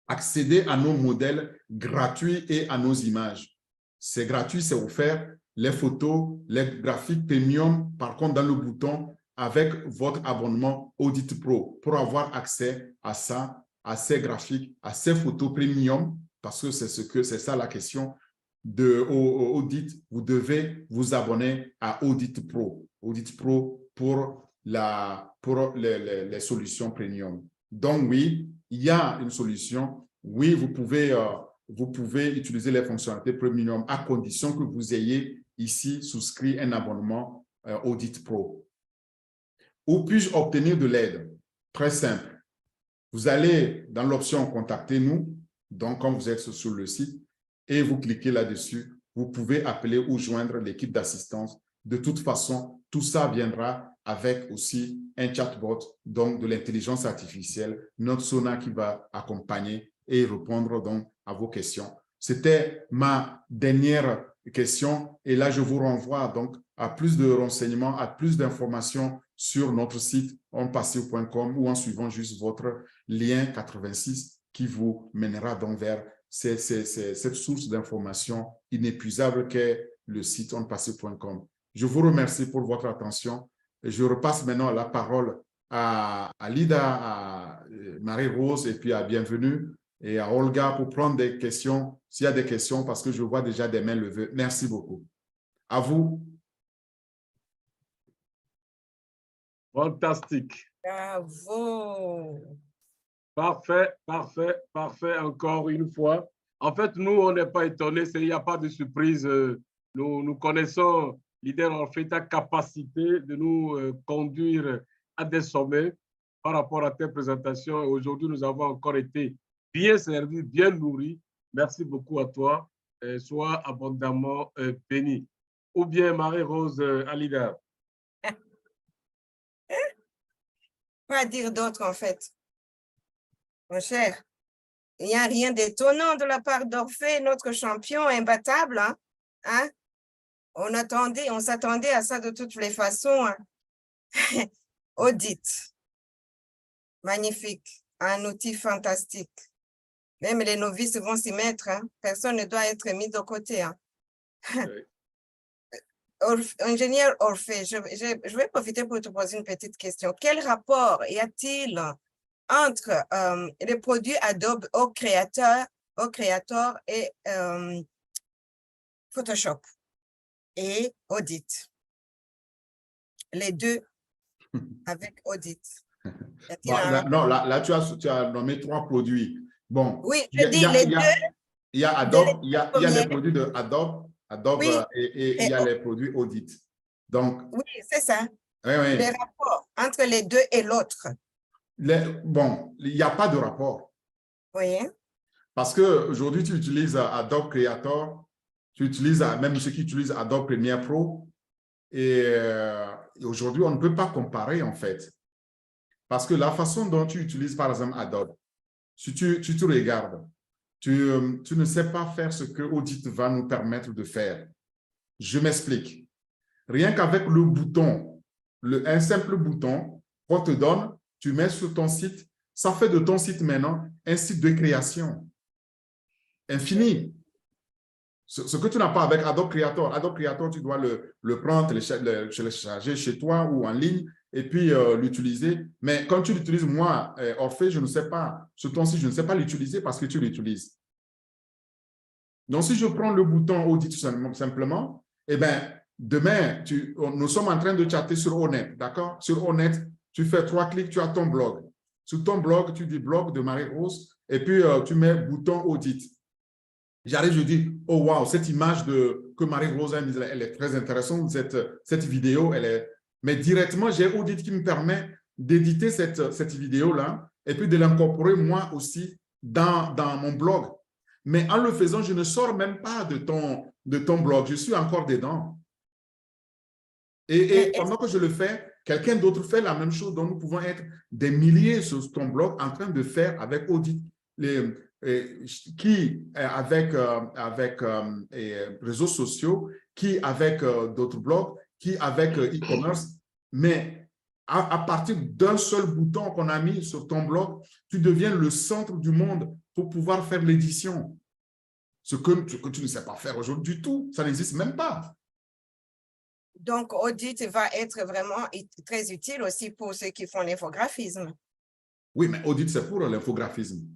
Accéder à nos modèles gratuits et à nos images. C'est gratuit, c'est offert. Les photos, les graphiques premium, par contre, dans le bouton, avec votre abonnement Audit Pro pour avoir accès à ça, à ces graphiques, à ces photos premium, parce que c'est ça la question de Audit. Vous devez vous abonner à Audit Pro. Audit Pro pour les solutions premium. Donc, oui, il y a une solution. Oui, vous pouvez utiliser les fonctionnalités premium à condition que vous ayez ici souscrit un abonnement Audit Pro. Où puis-je obtenir de l'aide? Très simple. Vous allez dans l'option « Contactez-nous », donc quand vous êtes sur le site, et vous cliquez là-dessus vous pouvez appeler ou joindre l'équipe d'assistance. De toute façon, tout ça viendra avec aussi un chatbot, donc de l'intelligence artificielle, notre Sona qui va accompagner et répondre donc à vos questions. C'était ma dernière question et là, je vous renvoie donc à plus de renseignements, à plus d'informations sur notre site onpassif.com ou en suivant juste votre lien 86 qui vous mènera donc vers cette source d'informations inépuisable qu'est le site onpassif.com. Je vous remercie pour votre attention. Je repasse maintenant la parole à Lida, à Marie-Rose et puis à Bienvenue et à Olga pour prendre des questions, s'il y a des questions, parce que je vois déjà des mains levées. Merci beaucoup. À vous. Fantastique. Bravo. Parfait, parfait, parfait encore une fois. En fait, nous, on n'est pas étonnés, il n'y a pas de surprise. Nous connaissons Leader Orphée, ta capacité de nous conduire à des sommets par rapport à tes présentations. Aujourd'hui, nous avons encore été bien servis, bien nourris. Merci beaucoup à toi. Sois abondamment béni. Ou bien Marie-Rose Alida. Quoi dire d'autre en fait? Mon cher, il n'y a rien d'étonnant de la part d'Orphée, notre champion imbattable. Hein? On s'attendait à ça de toutes les façons. Hein? Audit. Magnifique. Un outil fantastique. Même les novices vont s'y mettre. Hein? Personne ne doit être mis de côté. Hein? Oui. Ingénieur Orphée, je vais profiter pour te poser une petite question. Quel rapport y a-t-il entre les produits Adobe au Creator et Photoshop et Audit? Les deux avec Audit. Bon, là, tu as nommé 3 produits. Bon, oui, je dis les deux. Il y a Adobe, il y a les produits de Adobe oui, et il y a les produits Audit. Donc, oui, c'est ça. Oui, oui. Les rapports entre les deux et l'autre. Bon, il n'y a pas de rapport. Oui. Parce qu'aujourd'hui, tu utilises Adobe Creator, tu utilises même ceux qui utilisent Adobe Premiere Pro. Et aujourd'hui, on ne peut pas comparer en fait. Parce que la façon dont tu utilises par exemple Adobe, si tu te regardes, tu ne sais pas faire ce que Audit va nous permettre de faire. Je m'explique. Rien qu'avec le bouton, un simple bouton qu'on te donne, tu mets sur ton site, ça fait de ton site maintenant un site de création infini. Ce que tu n'as pas avec Adobe Creator. Adobe Creator, tu dois le prendre, le télécharger chez toi ou en ligne et puis l'utiliser. Mais quand tu l'utilises, moi, Orphée, je ne sais pas, sur ton site, je ne sais pas l'utiliser parce que tu l'utilises. Donc, si je prends le bouton Audit simplement, eh bien, demain, nous sommes en train de chatter sur Onet, d'accord? Sur Onet, tu fais 3 clics, tu as ton blog. Sur ton blog, tu dis blog de Marie-Rose et puis tu mets bouton Audit. J'arrive, je dis, oh wow, cette image que Marie-Rose a mise, elle est très intéressante, cette vidéo, elle est... Mais directement, j'ai Audit qui me permet d'éditer cette vidéo-là et puis de l'incorporer moi aussi dans mon blog. Mais en le faisant, je ne sors même pas de ton blog, je suis encore dedans. Et pendant que je le fais, quelqu'un d'autre fait la même chose, donc nous pouvons être des milliers sur ton blog en train de faire avec Audit, qui avec réseaux sociaux, qui avec d'autres blogs, qui avec e-commerce, mais à partir d'un seul bouton qu'on a mis sur ton blog, tu deviens le centre du monde pour pouvoir faire l'édition. Ce que tu ne sais pas faire aujourd'hui du tout, ça n'existe même pas. Donc, Audit va être vraiment très utile aussi pour ceux qui font l'infographisme. Oui, mais Audit, c'est pour l'infographisme.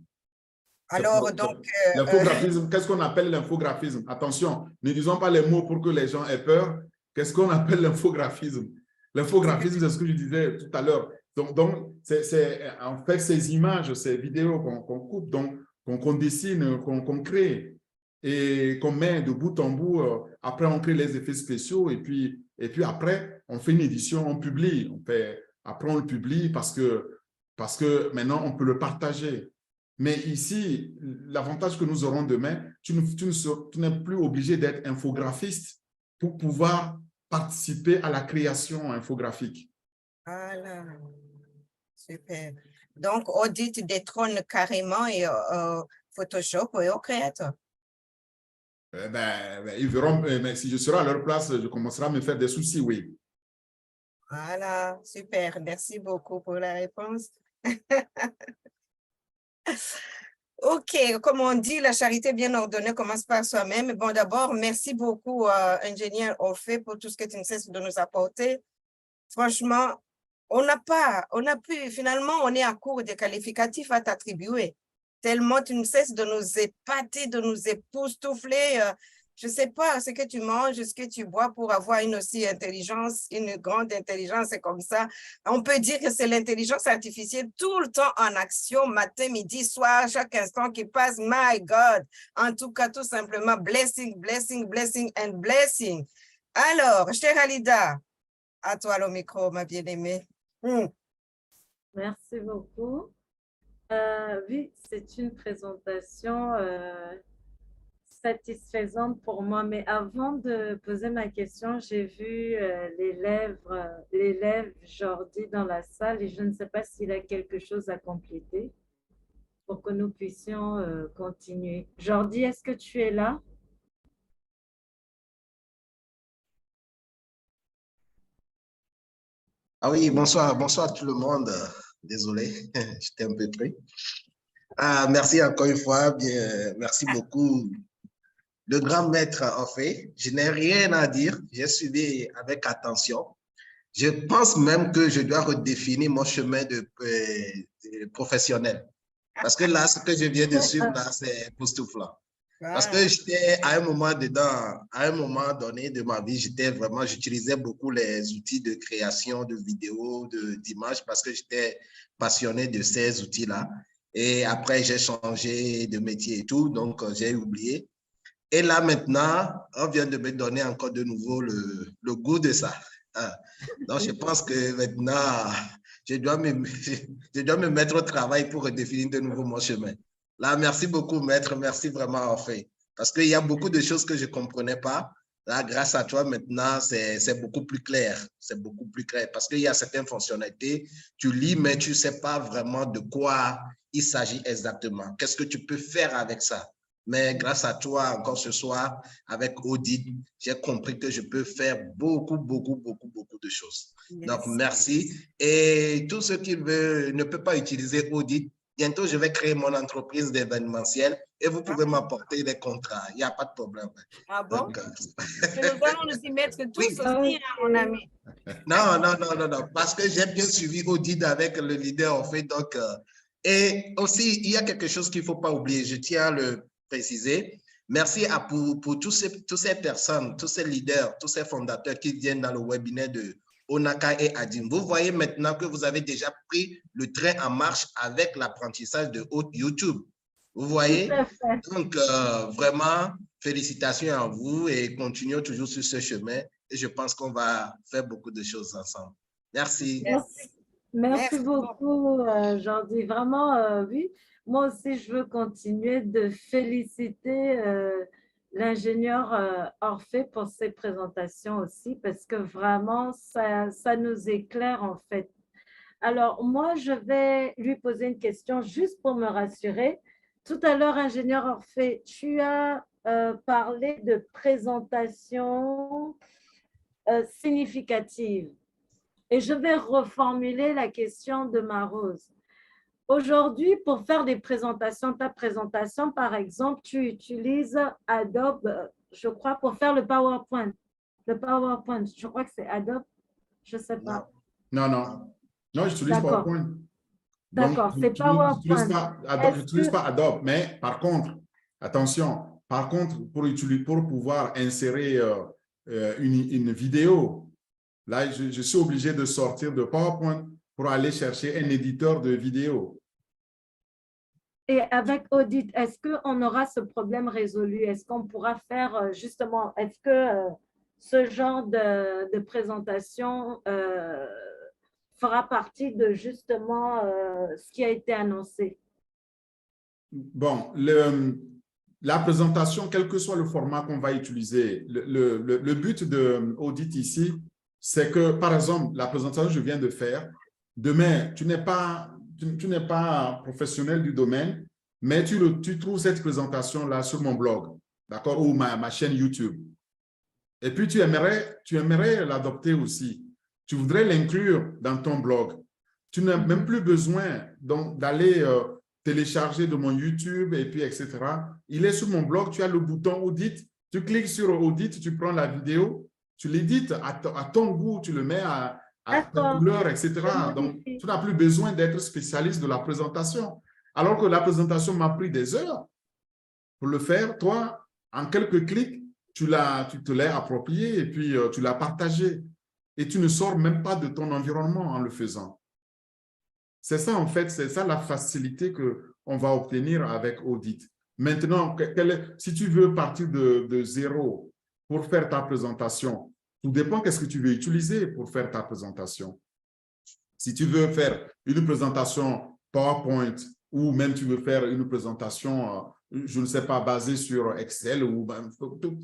Alors, donc... L'infographisme, qu'est-ce qu'on appelle l'infographisme? Attention, ne disons pas les mots pour que les gens aient peur. Qu'est-ce qu'on appelle l'infographisme? L'infographisme, c'est ce que je disais tout à l'heure. Donc c'est en fait ces images, ces vidéos qu'on coupe, qu'on dessine, qu'on crée et qu'on met de bout en bout. Après, on crée les effets spéciaux et puis après, on fait une édition, on publie. Après, on le publie parce que maintenant, on peut le partager. Mais ici, l'avantage que nous aurons demain, tu n'es plus obligé d'être infographiste pour pouvoir participer à la création infographique. Voilà, super. Donc, Audit détrône carrément et, Photoshop et au créateur. Ils verront, mais si je serai à leur place, je commencerai à me faire des soucis, oui. Voilà, super. Merci beaucoup pour la réponse. OK, comme on dit, la charité bien ordonnée commence par soi-même. Bon, d'abord, merci beaucoup, ingénieur Orphée, pour tout ce que tu ne cesses de nous apporter. Franchement, on a pu, finalement, on est à court de qualificatifs à t'attribuer. Tellement tu ne cesses de nous épater, de nous époustoufler. Je ne sais pas ce que tu manges, ce que tu bois pour avoir une aussi intelligence, une grande intelligence comme ça. On peut dire que c'est l'intelligence artificielle tout le temps en action, matin, midi, soir, chaque instant qui passe. My God! En tout cas, tout simplement, blessing, blessing, blessing and blessing. Alors, chère Alida, à toi le micro, ma bien-aimée. Merci beaucoup. Oui, c'est une présentation satisfaisante pour moi. Mais avant de poser ma question, j'ai vu l'élève Jordi dans la salle et je ne sais pas s'il a quelque chose à compléter pour que nous puissions continuer. Jordi, est-ce que tu es là? Ah oui, bonsoir, bonsoir tout le monde. Désolé, j'étais un peu pris. Merci encore une fois, bien, merci beaucoup. Le grand maître, en fait, je n'ai rien à dire, j'ai suivi avec attention. Je pense même que je dois redéfinir mon chemin de professionnel. Parce que là, ce que je viens de suivre, là, c'est époustouflant. Parce que j'étais à un moment donné de ma vie, j'utilisais beaucoup les outils de création de vidéos, d'images, parce que j'étais passionné de ces outils-là. Et après, j'ai changé de métier et tout, donc j'ai oublié. Et là, maintenant, on vient de me donner encore de nouveau le goût de ça. Donc, je pense que maintenant, je dois me mettre au travail pour redéfinir de nouveau mon chemin. Là, merci beaucoup, maître. Merci vraiment, en fait. Parce qu'il y a beaucoup de choses que je ne comprenais pas. Là, grâce à toi, maintenant, c'est beaucoup plus clair. C'est beaucoup plus clair. Parce qu'il y a certaines fonctionnalités, tu lis, mais tu ne sais pas vraiment de quoi il s'agit exactement. Qu'est-ce que tu peux faire avec ça? Mais grâce à toi, encore ce soir, avec Audit, j'ai compris que je peux faire beaucoup de choses. Yes. Donc, merci. Et tous ceux qui ne peuvent pas utiliser Audit, bientôt, je vais créer mon entreprise d'événementiel et vous pouvez m'apporter des contrats. Il n'y a pas de problème. Ah bon? Donc, nous allons nous y mettre tous aussi, hein, mon ami. Non, parce que j'ai bien suivi Audit avec le leader, en fait. Donc, et aussi, il y a quelque chose qu'il ne faut pas oublier. Je tiens à le préciser. Merci pour tous ces personnes, tous ces leaders, tous ces fondateurs qui viennent dans le webinaire de Onaka et Adim. Vous voyez maintenant que vous avez déjà pris le train en marche avec l'apprentissage de YouTube. Vous voyez? Donc, vraiment, félicitations à vous et continuons toujours sur ce chemin. Et je pense qu'on va faire beaucoup de choses ensemble. Merci. Merci beaucoup, Jordi. Vraiment, oui. Moi aussi, je veux continuer de féliciter l'ingénieur Orphée pour ses présentations aussi, parce que vraiment, ça nous éclaire en fait. Alors, moi, je vais lui poser une question juste pour me rassurer. Tout à l'heure, ingénieur Orphée, tu as parlé de présentation significative. Et je vais reformuler la question de Marose. Aujourd'hui, pour faire des présentations, ta présentation, par exemple, tu utilises Adobe, je crois, pour faire le PowerPoint. Le PowerPoint, je crois que c'est Adobe, je ne sais pas. Non, j'utilise PowerPoint. D'accord, c'est PowerPoint. Je n'utilise pas Adobe, mais par contre, attention, pour pouvoir insérer une vidéo, là, je suis obligé de sortir de PowerPoint pour aller chercher un éditeur de vidéo. Et avec Audit, est-ce qu'on aura ce problème résolu? Est-ce qu'on pourra faire justement, est-ce que ce genre de présentation fera partie de justement ce qui a été annoncé? Bon, la présentation, quel que soit le format qu'on va utiliser, le but de Audit ici, c'est que, par exemple, la présentation que je viens de faire, demain, tu n'es pas professionnel du domaine, mais tu trouves cette présentation-là sur mon blog, d'accord, ou ma chaîne YouTube. Et puis, tu aimerais l'adopter aussi. Tu voudrais l'inclure dans ton blog. Tu n'as même plus besoin d'aller télécharger de mon YouTube et puis etc. Il est sur mon blog, tu as le bouton Audit. Tu cliques sur Audit, tu prends la vidéo, tu l'édites à ton goût, tu le mets à ta couleur, etc. Donc, tu n'as plus besoin d'être spécialiste de la présentation. Alors que la présentation m'a pris des heures pour le faire. Toi, en quelques clics, tu te l'es approprié et puis tu l'as partagé. Et tu ne sors même pas de ton environnement en le faisant. C'est ça, en fait, c'est ça la facilité qu'on va obtenir avec Audit. Maintenant, si tu veux partir de zéro pour faire ta présentation, tout dépend qu'est-ce que tu veux utiliser pour faire ta présentation. Si tu veux faire une présentation PowerPoint ou même tu veux faire une présentation, je ne sais pas, basée sur Excel ou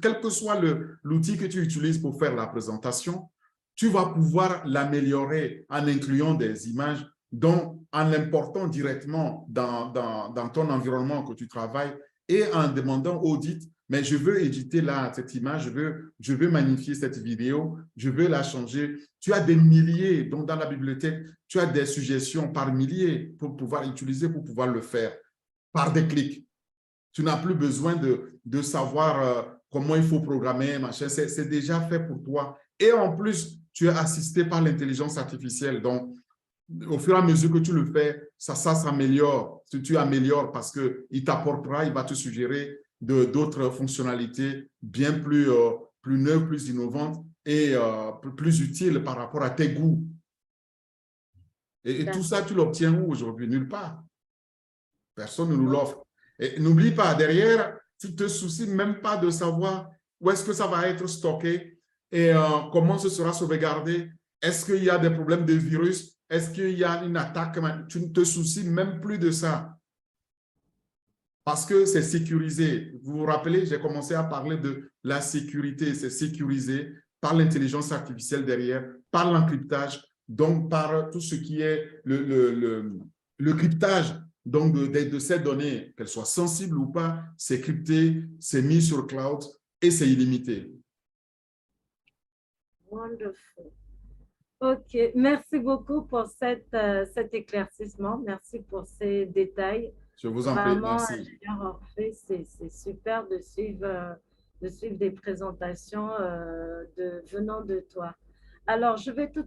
quel que soit l'outil que tu utilises pour faire la présentation, tu vas pouvoir l'améliorer en incluant des images, donc en l'important directement dans ton environnement que tu travailles et en demandant Audit, mais je veux éditer là cette image, je veux magnifier cette vidéo, je veux la changer. Tu as des milliers, donc dans la bibliothèque, tu as des suggestions par milliers pour pouvoir utiliser, pour pouvoir le faire par des clics. Tu n'as plus besoin de savoir comment il faut programmer, machin, c'est déjà fait pour toi. Et en plus, tu es assisté par l'intelligence artificielle. Donc, au fur et à mesure que tu le fais, ça s'améliore. Tu améliores parce qu'il t'apportera, il va te suggérer d'autres fonctionnalités bien plus neuves, plus innovantes et plus utiles par rapport à tes goûts. Et tout ça, tu l'obtiens où aujourd'hui? Nulle part. Personne ne nous l'offre. Et n'oublie pas, derrière, tu ne te soucies même pas de savoir où est-ce que ça va être stocké et comment ce sera sauvegardé. Est-ce qu'il y a des problèmes de virus? Est-ce qu'il y a une attaque? Tu ne te soucies même plus de ça. Parce que c'est sécurisé. Vous vous rappelez, j'ai commencé à parler de la sécurité. C'est sécurisé par l'intelligence artificielle derrière, par l'encryptage, donc par tout ce qui est le cryptage donc de ces données, qu'elles soient sensibles ou pas, c'est crypté, c'est mis sur cloud et c'est illimité. Wonderful. OK, merci beaucoup pour cet éclaircissement. Merci pour ces détails. Je vous en prie, merci. Ingénieur Orphée, c'est super de suivre des présentations venant de toi. Alors, je vais tout